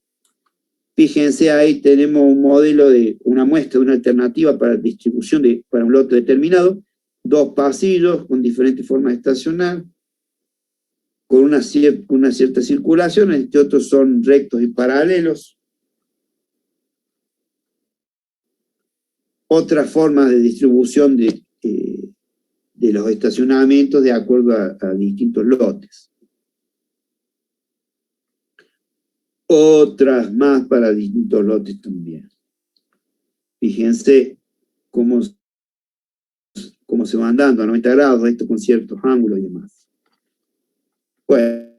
Fíjense, ahí tenemos un modelo de una muestra de una alternativa para distribución para un lote determinado, 2 pasillos con diferentes formas de estacionar, con una cierta circulación, este otros son rectos y paralelos. Otras formas de distribución de los estacionamientos de acuerdo a distintos lotes. Otras más para distintos lotes también. Fíjense cómo se van dando a 90 grados, esto con ciertos ángulos y demás. Bueno,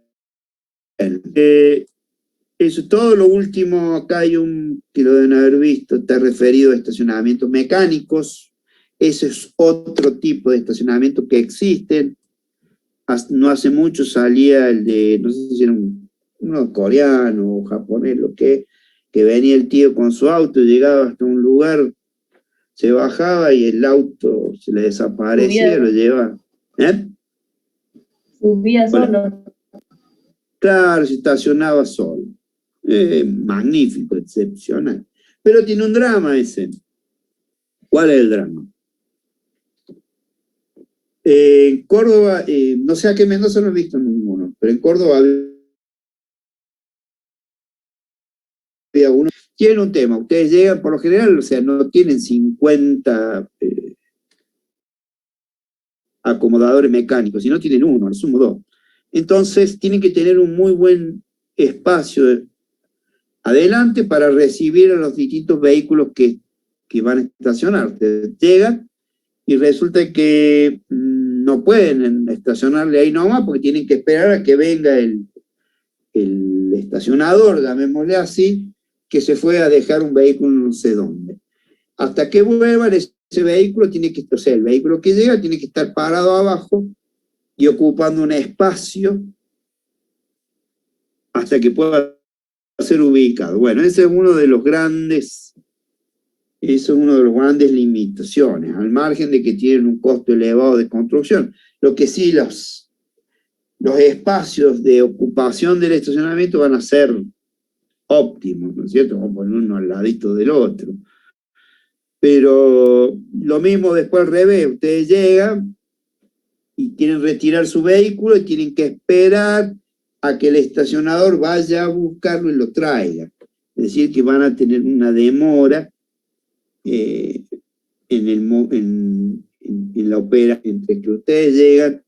eso es todo. Lo último, acá hay que lo deben haber visto, está referido a estacionamientos mecánicos. Ese es otro tipo de estacionamiento que existen. No hace mucho salía el de, no sé si era uno coreano o japonés, que venía el tío con su auto, llegaba hasta un lugar, se bajaba y el auto se le desaparecía, lo llevaba. Subía solo. Claro, se estacionaba solo. Magnífico, excepcional. Pero tiene un drama ese. ¿Cuál es el drama? En Córdoba, no sé, a qué Mendoza no he visto ninguno, pero en Córdoba había uno. Tiene un tema, ustedes llegan por lo general, o sea, no tienen 50 acomodadores mecánicos, sino tienen uno, al sumo dos. Entonces, tienen que tener un muy buen espacio adelante para recibir a los distintos vehículos que van a estacionar. Ustedes llegan y resulta que no pueden estacionarle ahí nomás porque tienen que esperar a que venga el estacionador, llamémosle así, que se fue a dejar un vehículo no sé dónde. Hasta que vuelvan, ese vehículo tiene que, o sea, el vehículo que llega tiene que estar parado abajo y ocupando un espacio hasta que pueda ser ubicado. Bueno, ese es uno de los grandes, limitaciones, al margen de que tienen un costo elevado de construcción. Lo que sí, los espacios de ocupación del estacionamiento van a ser óptimos, ¿no es cierto? Vamos a poner uno al ladito del otro. Pero lo mismo después al revés, ustedes llegan y quieren retirar su vehículo y tienen que esperar a que el estacionador vaya a buscarlo y lo traiga. Es decir, que van a tener una demora en la operación entre que ustedes llegan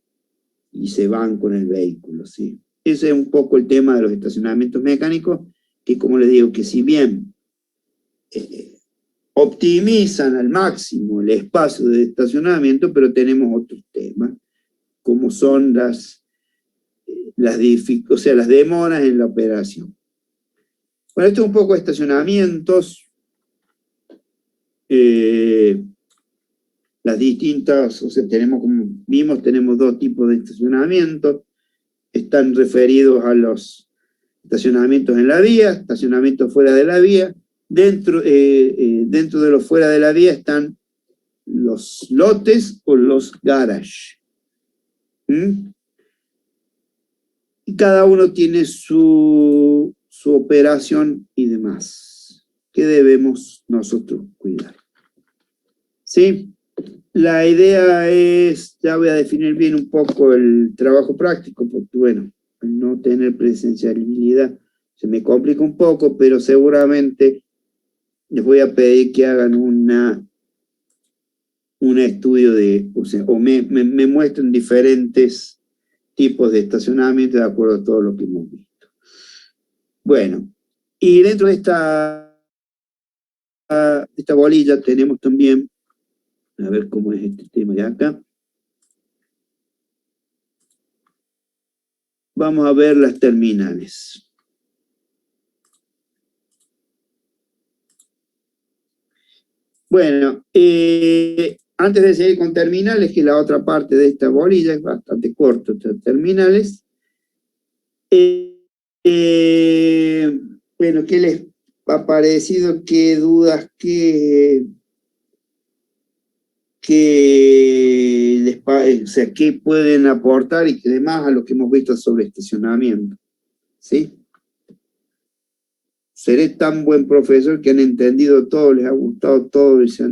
y se van con el vehículo, ¿sí? Ese es un poco el tema de los estacionamientos mecánicos, que como les digo, que si bien optimizan al máximo el espacio de estacionamiento, pero tenemos otros temas, como son las demoras en la operación. Bueno, esto es un poco de estacionamientos. Las distintas, o sea, tenemos, como vimos, tenemos dos tipos de estacionamientos. Están referidos a los estacionamientos en la vía, estacionamientos fuera de la vía. Dentro de los fuera de la vía están los lotes o los garages. Y cada uno tiene su operación y demás, que debemos nosotros cuidar. ¿Sí? La idea es, ya voy a definir bien un poco el trabajo práctico, porque bueno, al no tener presencialidad se me complica un poco, pero seguramente les voy a pedir que hagan un estudio o me muestren diferentes tipos de estacionamiento de acuerdo a todo lo que hemos visto. Bueno, y dentro de esta bolilla tenemos también, a ver cómo es este tema de acá. Vamos a ver las terminales. Bueno, antes de seguir con terminales, que la otra parte de esta bolilla es bastante corta, terminales. Bueno, ¿qué les ha parecido? ¿Qué dudas? ¿Qué pueden aportar y qué demás a lo que hemos visto sobre estacionamiento? ¿Sí? ¿Seré tan buen profesor que han entendido todo, les ha gustado todo y se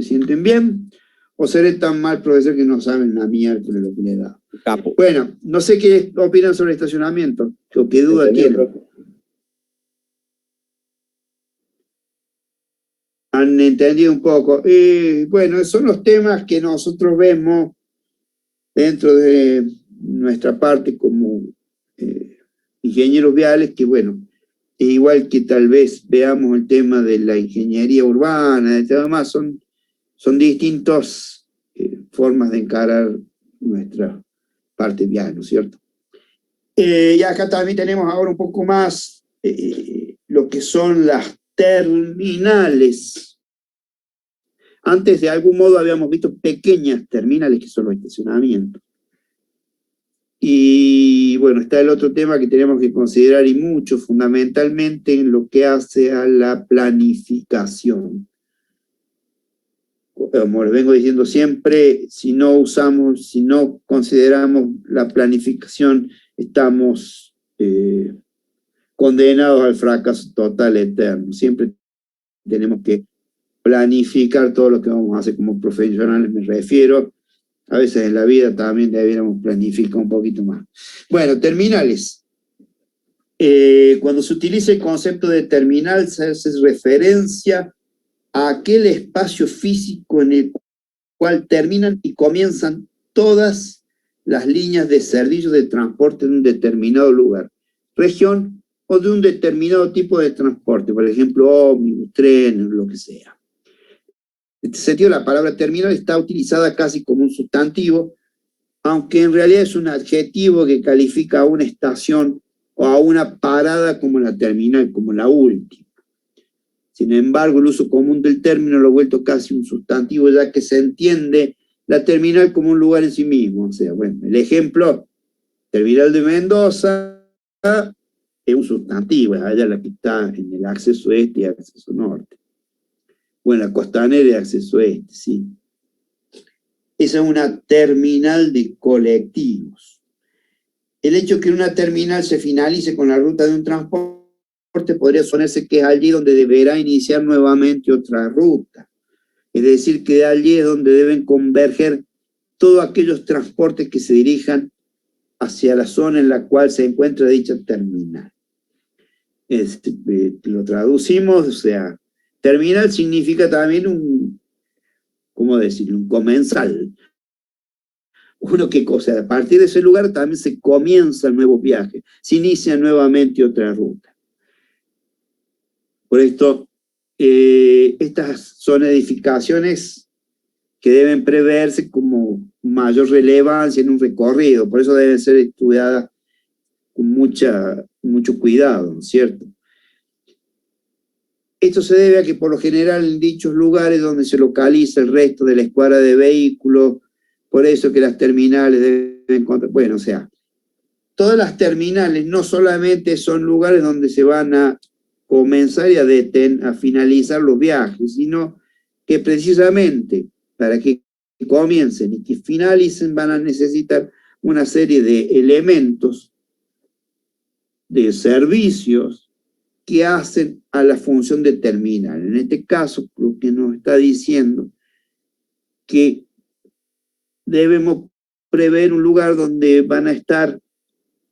sienten bien? ¿O seré tan mal profesor que no saben la mierda de lo que le da? Capo. Bueno, no sé qué opinan sobre estacionamiento, o qué duda tienen. Han entendido un poco. Bueno, son los temas que nosotros vemos dentro de nuestra parte como ingenieros viales, que bueno, igual que tal vez veamos el tema de la ingeniería urbana, de todo más, son distintas formas de encarar nuestra parte vial, ¿no es cierto? Y acá también tenemos ahora un poco más lo que son las terminales. Antes, de algún modo, habíamos visto pequeñas terminales, que son los estacionamientos. Y bueno, está el otro tema que tenemos que considerar, y mucho, fundamentalmente en lo que hace a la planificación. Como les vengo diciendo siempre, si no consideramos la planificación, estamos condenados al fracaso total eterno. Siempre tenemos que planificar todo lo que vamos a hacer como profesionales, me refiero. A veces en la vida también debiéramos planificar un poquito más. Bueno, terminales. Cuando se utiliza el concepto de terminal, se hace referencia a aquel espacio físico en el cual terminan y comienzan todas las líneas de servicio de transporte en un determinado lugar, región o de un determinado tipo de transporte, por ejemplo, ómnibus, tren, lo que sea. En este sentido, la palabra terminal está utilizada casi como un sustantivo, aunque en realidad es un adjetivo que califica a una estación o a una parada como la terminal, como la última. Sin embargo, el uso común del término lo ha vuelto casi un sustantivo, ya que se entiende la terminal como un lugar en sí mismo. O sea, bueno, el ejemplo, terminal de Mendoza, es un sustantivo, es allá la que está en el acceso este y acceso norte. Bueno, la costanera de acceso este, sí. Esa es una terminal de colectivos. El hecho de que una terminal se finalice con la ruta de un transporte podría suponerse que es allí donde deberá iniciar nuevamente otra ruta. Es decir, que allí es donde deben converger todos aquellos transportes que se dirijan hacia la zona en la cual se encuentra dicha terminal. Lo traducimos, o sea, terminal significa también ¿cómo decirlo? Un comensal. Uno que, o sea, a partir de ese lugar también se comienza el nuevo viaje, se inicia nuevamente otra ruta. Por esto, estas son edificaciones que deben preverse como mayor relevancia en un recorrido, por eso deben ser estudiadas con mucho cuidado, ¿no es cierto? Esto se debe a que por lo general en dichos lugares donde se localiza el resto de la escuadra de vehículos, por eso que las terminales deben contar, bueno, o sea, todas las terminales no solamente son lugares donde se van a comenzar y a finalizar los viajes, sino que precisamente para que comiencen y que finalicen van a necesitar una serie de elementos, de servicios que hacen a la función de terminal. En este caso, lo que nos está diciendo que debemos prever un lugar donde van a estar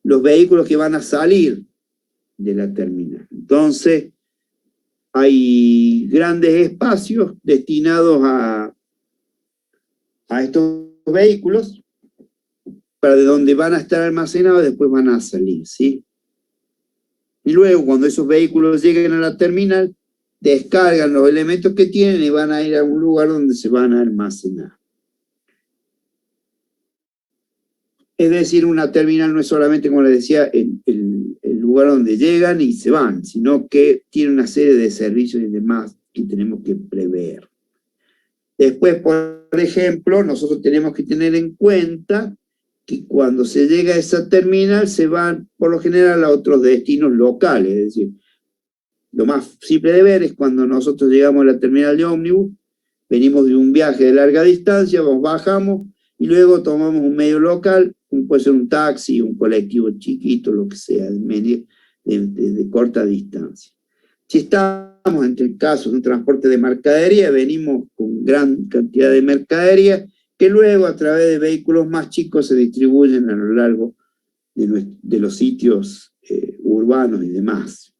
los vehículos que van a salir de la terminal. Entonces, hay grandes espacios destinados a estos vehículos, para de donde van a estar almacenados, después van a salir, ¿sí? Y luego, cuando esos vehículos lleguen a la terminal, descargan los elementos que tienen y van a ir a un lugar donde se van a almacenar. Es decir, una terminal no es solamente, como les decía, el lugar donde llegan y se van, sino que tiene una serie de servicios y demás que tenemos que prever. Después, por ejemplo, nosotros tenemos que tener en cuenta que cuando se llega a esa terminal se van por lo general a otros destinos locales. Es decir, lo más simple de ver es cuando nosotros llegamos a la terminal de ómnibus, venimos de un viaje de larga distancia, bajamos y luego tomamos un medio local, puede ser un taxi, un colectivo chiquito, lo que sea, de corta distancia. Si estamos entre el caso de un transporte de mercadería, venimos con gran cantidad de mercadería, que luego a través de vehículos más chicos se distribuyen a lo largo de los sitios urbanos y demás.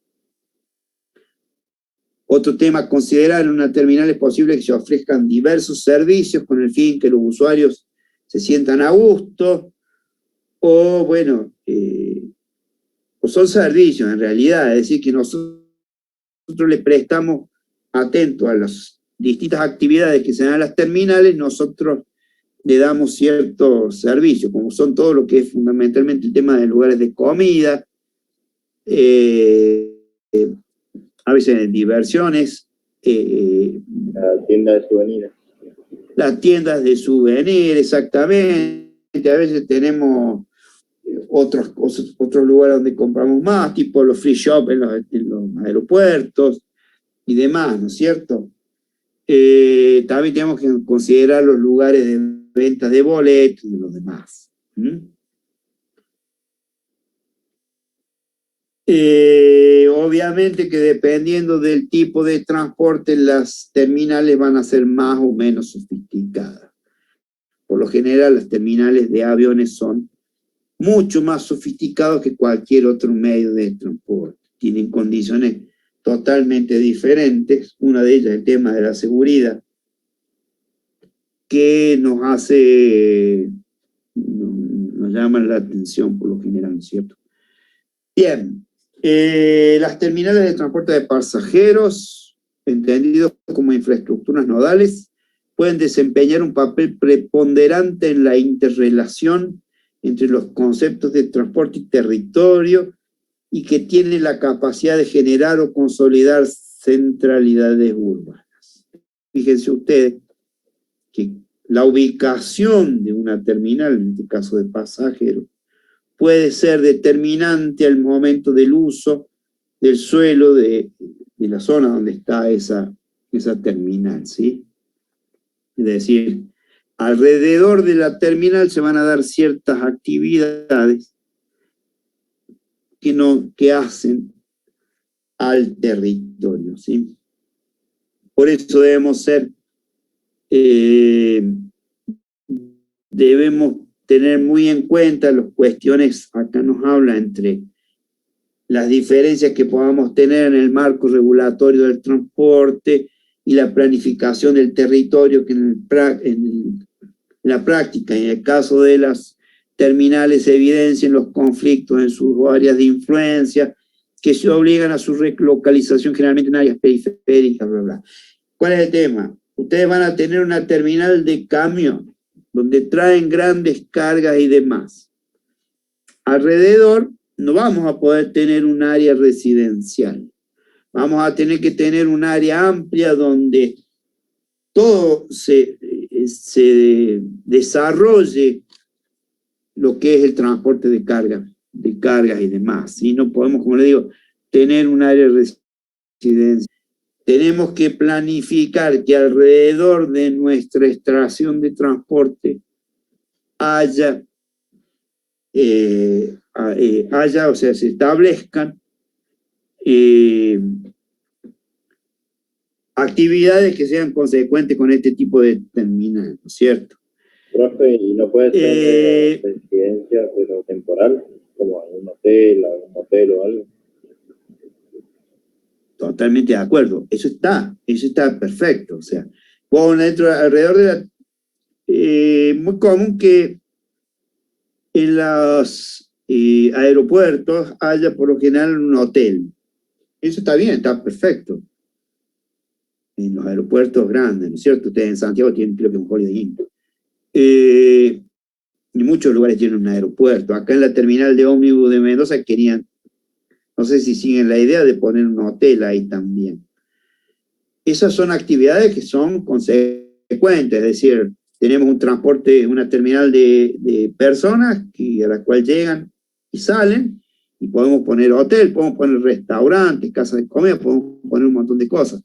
Otro tema a considerar en una terminal es posible que se ofrezcan diversos servicios con el fin que los usuarios se sientan a gusto, o bueno, son servicios en realidad, es decir, que nosotros le prestamos atento a las distintas actividades que se dan en las terminales, nosotros le damos ciertos servicios, como son todo lo que es fundamentalmente el tema de lugares de comida, a veces diversiones, La tienda de souvenirs. las tiendas de souvenirs, exactamente, a veces tenemos otros lugares donde compramos más, tipo los free shop en los aeropuertos y demás, ¿no es cierto? También tenemos que considerar los lugares de venta de boletos y los demás. Obviamente que dependiendo del tipo de transporte, las terminales van a ser más o menos sofisticadas. Por lo general, las terminales de aviones son mucho más sofisticados que cualquier otro medio de transporte. Tienen condiciones totalmente diferentes. Una de ellas es el tema de la seguridad, que nos llama la atención por lo general, ¿cierto? Bien, las terminales de transporte de pasajeros, entendidos como infraestructuras nodales, pueden desempeñar un papel preponderante en la interrelación entre los conceptos de transporte y territorio, y que tienen la capacidad de generar o consolidar centralidades urbanas. Fíjense ustedes que la ubicación de una terminal, en este caso de pasajeros, puede ser determinante al momento del uso del suelo de la zona donde está esa terminal, ¿sí? Es decir, alrededor de la terminal se van a dar ciertas actividades que hacen al territorio, ¿sí? Por eso debemos tener muy en cuenta las cuestiones, acá nos habla entre las diferencias que podamos tener en el marco regulatorio del transporte y la planificación del territorio, que en la práctica, en el caso de las terminales, se evidencian los conflictos en sus áreas de influencia, que se obligan a su relocalización generalmente en áreas periféricas, bla, bla. ¿Cuál es el tema? Ustedes van a tener una terminal de camiones, donde traen grandes cargas y demás. Alrededor no vamos a poder tener un área residencial. Vamos a tener que tener un área amplia donde todo se desarrolle lo que es el transporte de cargas y demás. ¿Sí? No podemos, como le digo, tener un área residencial. Tenemos que planificar que alrededor de nuestra estación de transporte haya, o sea, se establezcan actividades que sean consecuentes con este tipo de terminal, ¿no es cierto? Profe, ¿y no puede ser residencia pero temporal, como en un hotel, algún motel o algo? Totalmente de acuerdo, eso está perfecto, o sea, alrededor de la... muy común que en los aeropuertos haya por lo general un hotel. Eso está bien, está perfecto. En los aeropuertos grandes, ¿no es cierto? Ustedes en Santiago tienen, creo que un Holiday Inn. En muchos lugares tienen un aeropuerto. Acá en la terminal de ómnibus de Mendoza querían, no sé si siguen la idea de poner un hotel ahí también. Esas son actividades que son consecuentes, es decir, tenemos un transporte, una terminal de personas a la cual llegan y salen, y podemos poner hotel, podemos poner restaurantes, casas de comida, podemos poner un montón de cosas.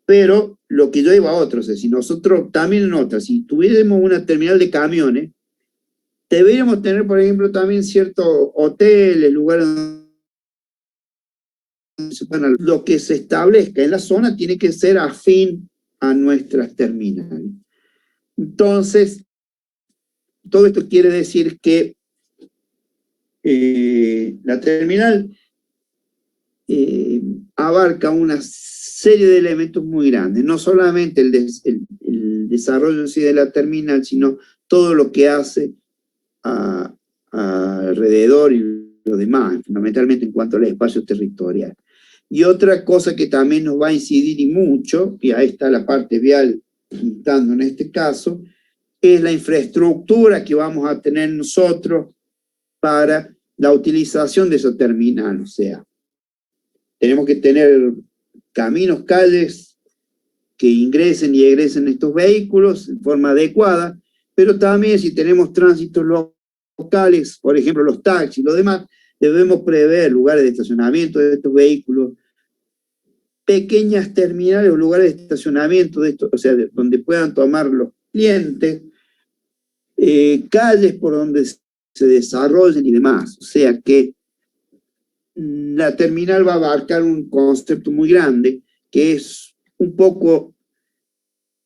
Pero lo que yo iba a otros es, si nosotros también en otras, si tuviéramos una terminal de camiones, deberíamos tener, por ejemplo, también ciertos hoteles, lugares donde lo que se establezca en la zona tiene que ser afín a nuestras terminales. Entonces, todo esto quiere decir que la terminal abarca una serie de elementos muy grandes, no solamente el desarrollo en sí de la terminal, sino todo lo que hace alrededor y lo demás, fundamentalmente en cuanto al espacio territorial. Y otra cosa que también nos va a incidir y mucho, y ahí está la parte vial pintando en este caso, es la infraestructura que vamos a tener nosotros para la utilización de esa terminal. O sea, tenemos que tener caminos, calles que ingresen y egresen estos vehículos en forma adecuada, pero también si tenemos tránsitos locales, por ejemplo los taxis y lo demás, debemos prever lugares de estacionamiento de estos vehículos, pequeñas terminales o lugares de estacionamiento de estos, o sea, donde puedan tomar los clientes, calles por donde se desarrollen y demás. O sea que la terminal va a abarcar un concepto muy grande, que es un poco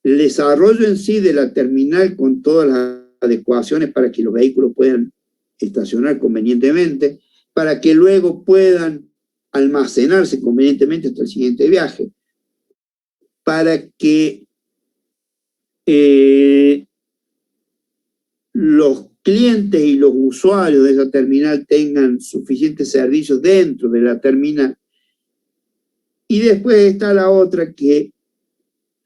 el desarrollo en sí de la terminal con todas las adecuaciones para que los vehículos puedan estacionar convenientemente, para que luego puedan almacenarse convenientemente hasta el siguiente viaje, para que los clientes y los usuarios de esa terminal tengan suficientes servicios dentro de la terminal. Y después está la otra, que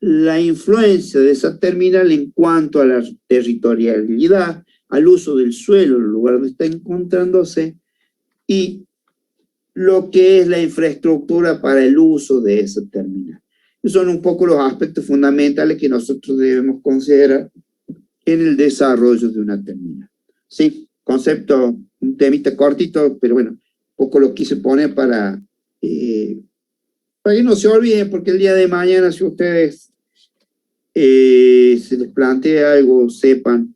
la influencia de esa terminal en cuanto a la territorialidad, al uso del suelo en el lugar donde está encontrándose, y lo que es la infraestructura para el uso de esa terminal. Esos son un poco los aspectos fundamentales que nosotros debemos considerar en el desarrollo de una terminal. Sí, concepto, un temita cortito, pero bueno, un poco lo quise poner para que no se olviden, porque el día de mañana, si ustedes se les plantea algo, sepan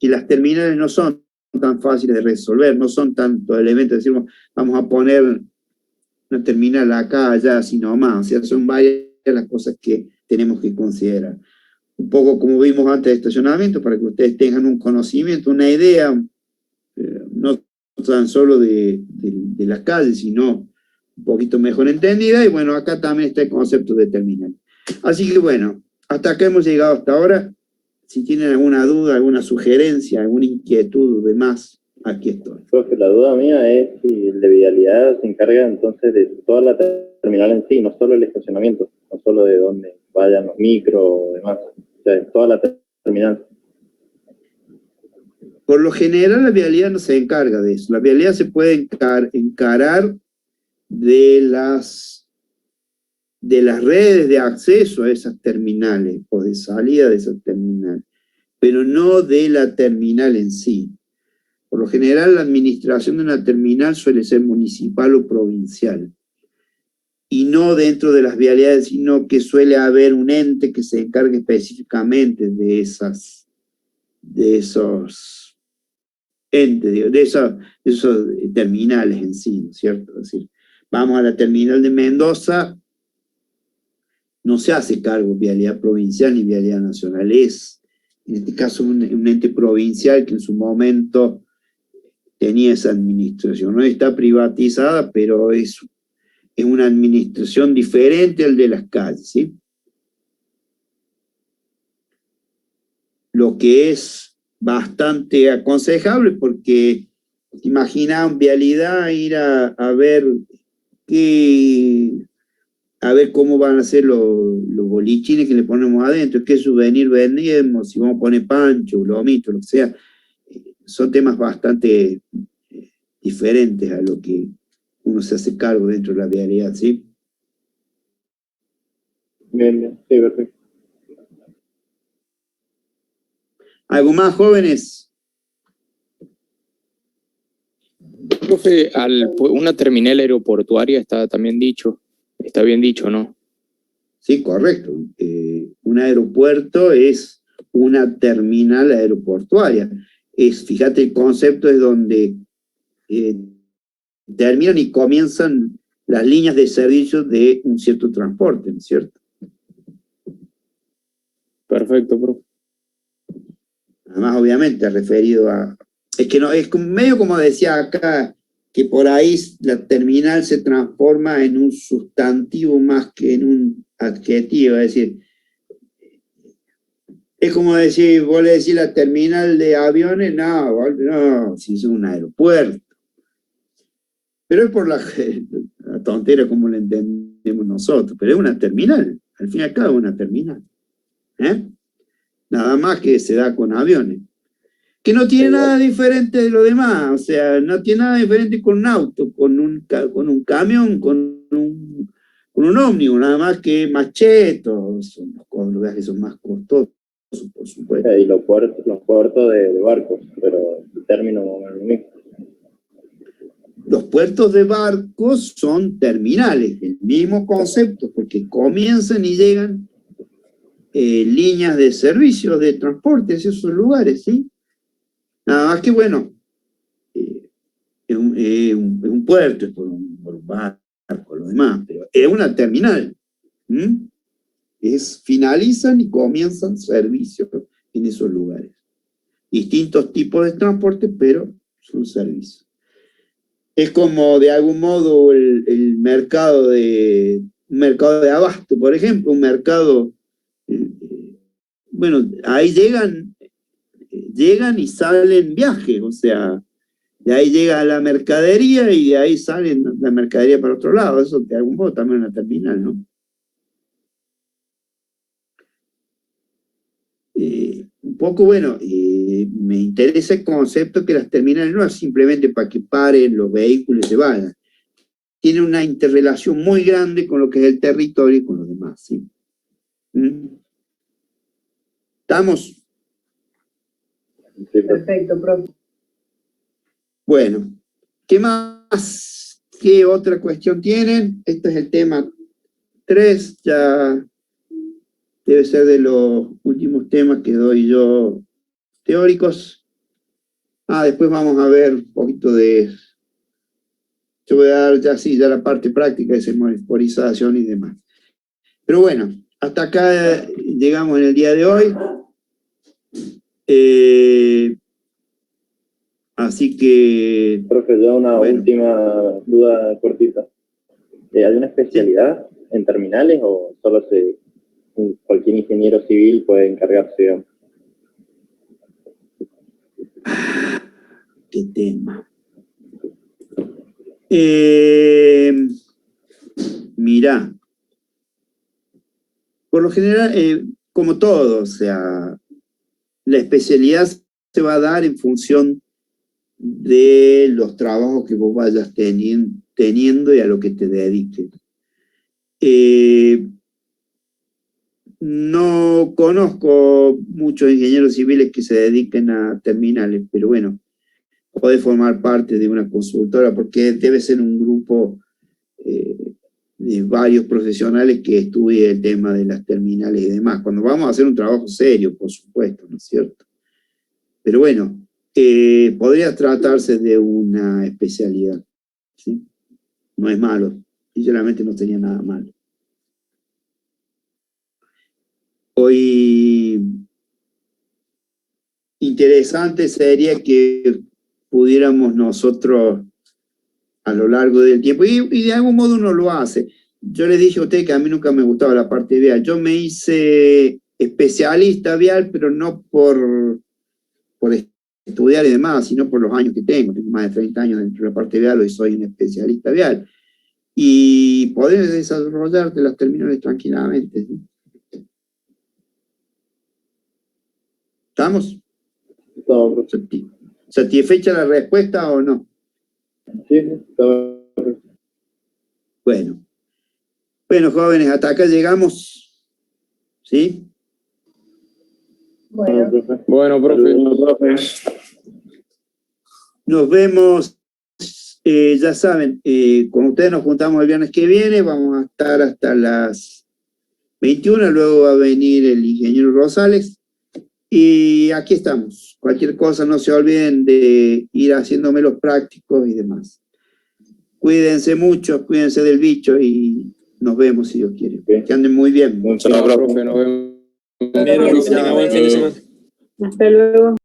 que las terminales no son tan fáciles de resolver, no son tantos elementos, decimos, vamos a poner una terminal acá, allá, sino más. O sea, son varias las cosas que tenemos que considerar. Un poco como vimos antes de estacionamiento, para que ustedes tengan un conocimiento, una idea, no tan solo de las calles, sino un poquito mejor entendida. Y bueno, acá también está el concepto de terminal. Así que bueno, hasta acá hemos llegado hasta ahora. Si tienen alguna duda, alguna sugerencia, alguna inquietud de más, aquí estoy. Profe, la duda mía es si el de vialidad se encarga entonces de toda la terminal en sí, no solo el estacionamiento, no solo de dónde vayan los micros o demás, o sea, toda la terminal. Por lo general la vialidad no se encarga de eso. La vialidad se puede encarar de las redes de acceso a esas terminales o de salida de esas terminales, pero no de la terminal en sí. Por lo general, la administración de una terminal suele ser municipal o provincial, y no dentro de las vialidades, sino que suele haber un ente que se encargue específicamente de esos entes, de esos terminales en sí, ¿no es cierto? Es decir, vamos a la terminal de Mendoza, no se hace cargo vialidad provincial ni vialidad nacional, es en este caso un ente provincial que en su momento tenía esa administración. No está privatizada, pero es una administración diferente al de las calles, ¿sí? Lo que es bastante aconsejable, porque imaginaban vialidad ir a ver cómo van a ser los bolichines que le ponemos adentro, qué souvenir vendemos, si vamos a poner pancho, lomito, lo que sea. Son temas bastante diferentes a lo que uno se hace cargo dentro de la vialidad, ¿sí? Bien, sí, perfecto. ¿Algo más, jóvenes? Profe, una terminal aeroportuaria está también dicho, está bien dicho, ¿no? Sí, correcto. Un aeropuerto es una terminal aeroportuaria. Fíjate, el concepto es donde terminan y comienzan las líneas de servicio de un cierto transporte, ¿no es cierto? Perfecto, profe. Además, obviamente, referido a... Es que no, es medio como decía acá, que por ahí la terminal se transforma en un sustantivo más que en un adjetivo, es decir, es como decir, vos le decís la terminal de aviones, no, si es un aeropuerto. Pero es por la tontera como la entendemos nosotros, pero es una terminal, al fin y al cabo una terminal. Nada más que se da con aviones. Que no tiene nada diferente de lo demás, o sea, no tiene nada diferente con un auto, con un camión, con un ómnibus, nada más que más chetos, los viajes son más costosos, por supuesto. Y los puertos de barcos, pero el término no es lo mismo. Los puertos de barcos son terminales, el mismo concepto, porque comienzan y llegan líneas de servicios, de transporte hacia esos lugares, ¿sí? Nada más que, bueno, es un puerto, es por un barco, lo demás, pero es una terminal. Finalizan y comienzan servicios en esos lugares. Distintos tipos de transporte, pero son servicios. Es como, de algún modo, un mercado de abasto, por ejemplo, un mercado, bueno, ahí llegan y salen viajes, o sea, de ahí llega la mercadería y de ahí salen la mercadería para otro lado. Eso de algún modo también es una terminal, ¿no? Un poco, bueno, me interesa el concepto que las terminales no es simplemente para que paren los vehículos y se vayan. Tiene una interrelación muy grande con lo que es el territorio y con los demás, ¿sí? ¿Estamos? Perfecto, profe. Bueno, ¿qué más? ¿Qué otra cuestión tienen? Este es el tema 3, ya debe ser de los últimos temas que doy yo teóricos. Después vamos a ver un poquito de... Yo voy a dar ya la parte práctica de semaforización y demás. Pero bueno, hasta acá llegamos en el día de hoy. Así que... Profe, yo una última duda cortita. ¿Hay una especialidad en terminales o solo cualquier ingeniero civil puede encargarse? ¿Qué tema? Mirá, por lo general, como todo, o sea, la especialidad se va a dar en función de los trabajos que vos vayas teniendo y a lo que te dediques. No conozco muchos ingenieros civiles que se dediquen a terminales, pero bueno, puede formar parte de una consultora porque debe ser un grupo de varios profesionales que estudie el tema de las terminales y demás. Cuando vamos a hacer un trabajo serio, por supuesto, ¿no es cierto? Pero bueno, podría tratarse de una especialidad, ¿sí? No es malo, sinceramente no tenía nada malo. Hoy interesante sería que pudiéramos nosotros a lo largo del tiempo, y de algún modo uno lo hace. Yo les dije a ustedes que a mí nunca me gustaba la parte vial. Yo me hice especialista vial, pero no por estudiar y demás, sino por los años que tengo. Tengo más de 30 años dentro de la parte vial y soy un especialista vial. Y poder desarrollarte las terminales tranquilamente, ¿sí? ¿Estamos? ¿Satisfecha la respuesta o no? Sí, está. Bueno, jóvenes, hasta acá llegamos, ¿sí? Bueno, profe. Nos vemos, ya saben, con ustedes nos juntamos el viernes que viene, vamos a estar hasta las 21, luego va a venir el ingeniero Rosales, y aquí estamos. Cualquier cosa, no se olviden de ir haciéndome los prácticos y demás. Cuídense mucho, cuídense del bicho y nos vemos si Dios quiere. Que anden muy bien. Muchas gracias, profe. Nos vemos. Que tenga buen fin de semana. Hasta luego.